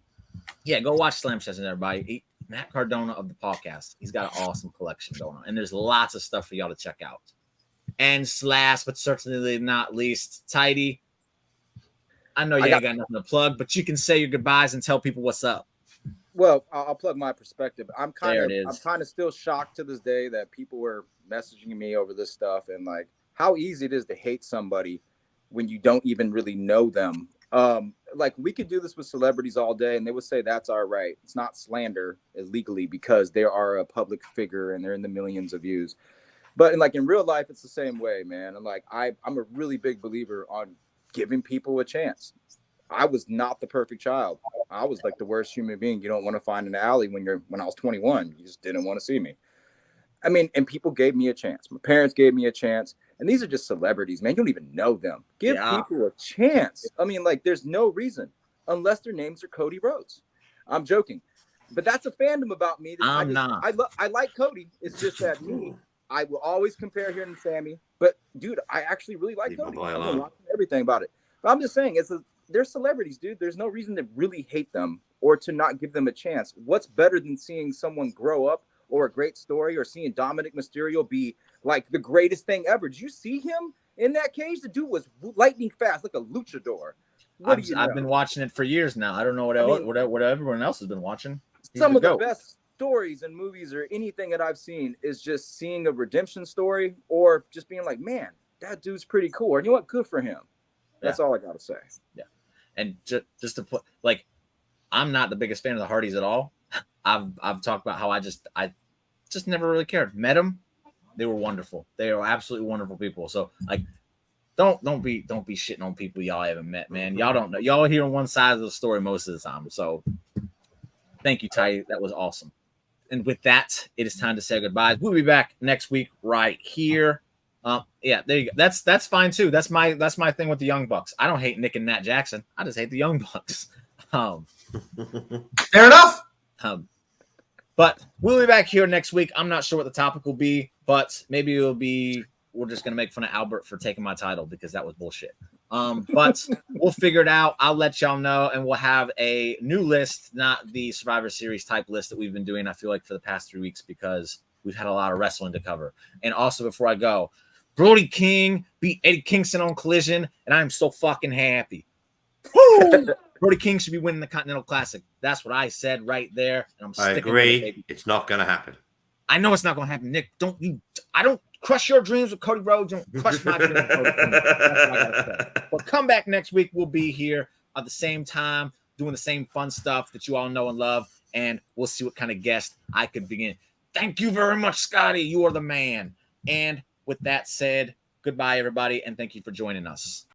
yeah, go watch Slam Session, everybody. Matt Cardona of the podcast. He's got an awesome collection going on, and there's lots of stuff for y'all to check out. And last, but certainly not least, Tidy. I know you ain't got nothing to plug, but you can say your goodbyes and tell people what's up. Well, I'll plug my perspective. I'm kind of still shocked to this day that people were messaging me over this stuff and like how easy it is to hate somebody when you don't even really know them. Like we could do this with celebrities all day and they would say that's all right. It's not slander illegally because they are a public figure and they're in the millions of views. But in real life, it's the same way, man. And I'm a really big believer on giving people a chance. I was not the perfect child. I was like the worst human being you don't want to find in the alley when I was 21. You just didn't want to see me. I mean, and people gave me a chance. My parents gave me a chance. And these are just celebrities, man. You don't even know them. Give people a chance. I mean, there's no reason unless their names are Cody Rhodes. I'm joking. but that's a fandom about me. That I'm not. I like Cody. It's just that me. I will always compare him and Sammy. But dude, I actually really like Leave my Cody. boy I've been alone. watching everything about it. But I'm just saying, they're celebrities, dude. There's no reason to really hate them or to not give them a chance. What's better than seeing someone grow up or a great story, or seeing Dominic Mysterio be like the greatest thing ever? Did you see him in that cage? The dude was lightning fast, like a luchador. What do you know? I've been watching it for years now. I don't know what everyone else has been watching. He's Some of the GOAT. best stories in movies or anything that I've seen is just seeing a redemption story or just being like, man, that dude's pretty cool. And you know what? Good for him. That's all I got to say. Yeah. And just to put, like, I'm not the biggest fan of the Hardys at all. I've talked about how I just never really cared. Met them, they were wonderful. They are absolutely wonderful people. So like, don't be shitting on people y'all haven't met, man. Y'all don't know. Y'all hearing one side of the story most of the time. So thank you, Ty. That was awesome. And with that, it is time to say goodbye. We'll be back next week right here. Yeah, there you go. That's fine too. That's my thing with the Young Bucks. I don't hate Nick and Nat Jackson. I just hate the Young Bucks. Fair enough. But we'll be back here next week. I'm not sure what the topic will be, but maybe it'll be we're just gonna make fun of Albert for taking my title because that was bullshit. But we'll figure it out. I'll let y'all know, and we'll have a new list, not the Survivor Series type list that we've been doing, I feel like, for the past 3 weeks because we've had a lot of wrestling to cover. And also, before I go, Brody King beat Eddie Kingston on Collision, and I'm so fucking happy. Woo! Brody King should be winning the Continental Classic. That's what I said right there, and I'm I sticking with it, agree. baby. It's not going to happen. I know it's not going to happen, Nick. I don't crush your dreams with Cody Rhodes. Don't crush my dreams with Cody King. That's what I gotta say. But come back next week. We'll be here at the same time, doing the same fun stuff that you all know and love, and we'll see what kind of guest I could begin. Thank you very much, Scotty. You are the man. And with that said, goodbye, everybody, and thank you for joining us.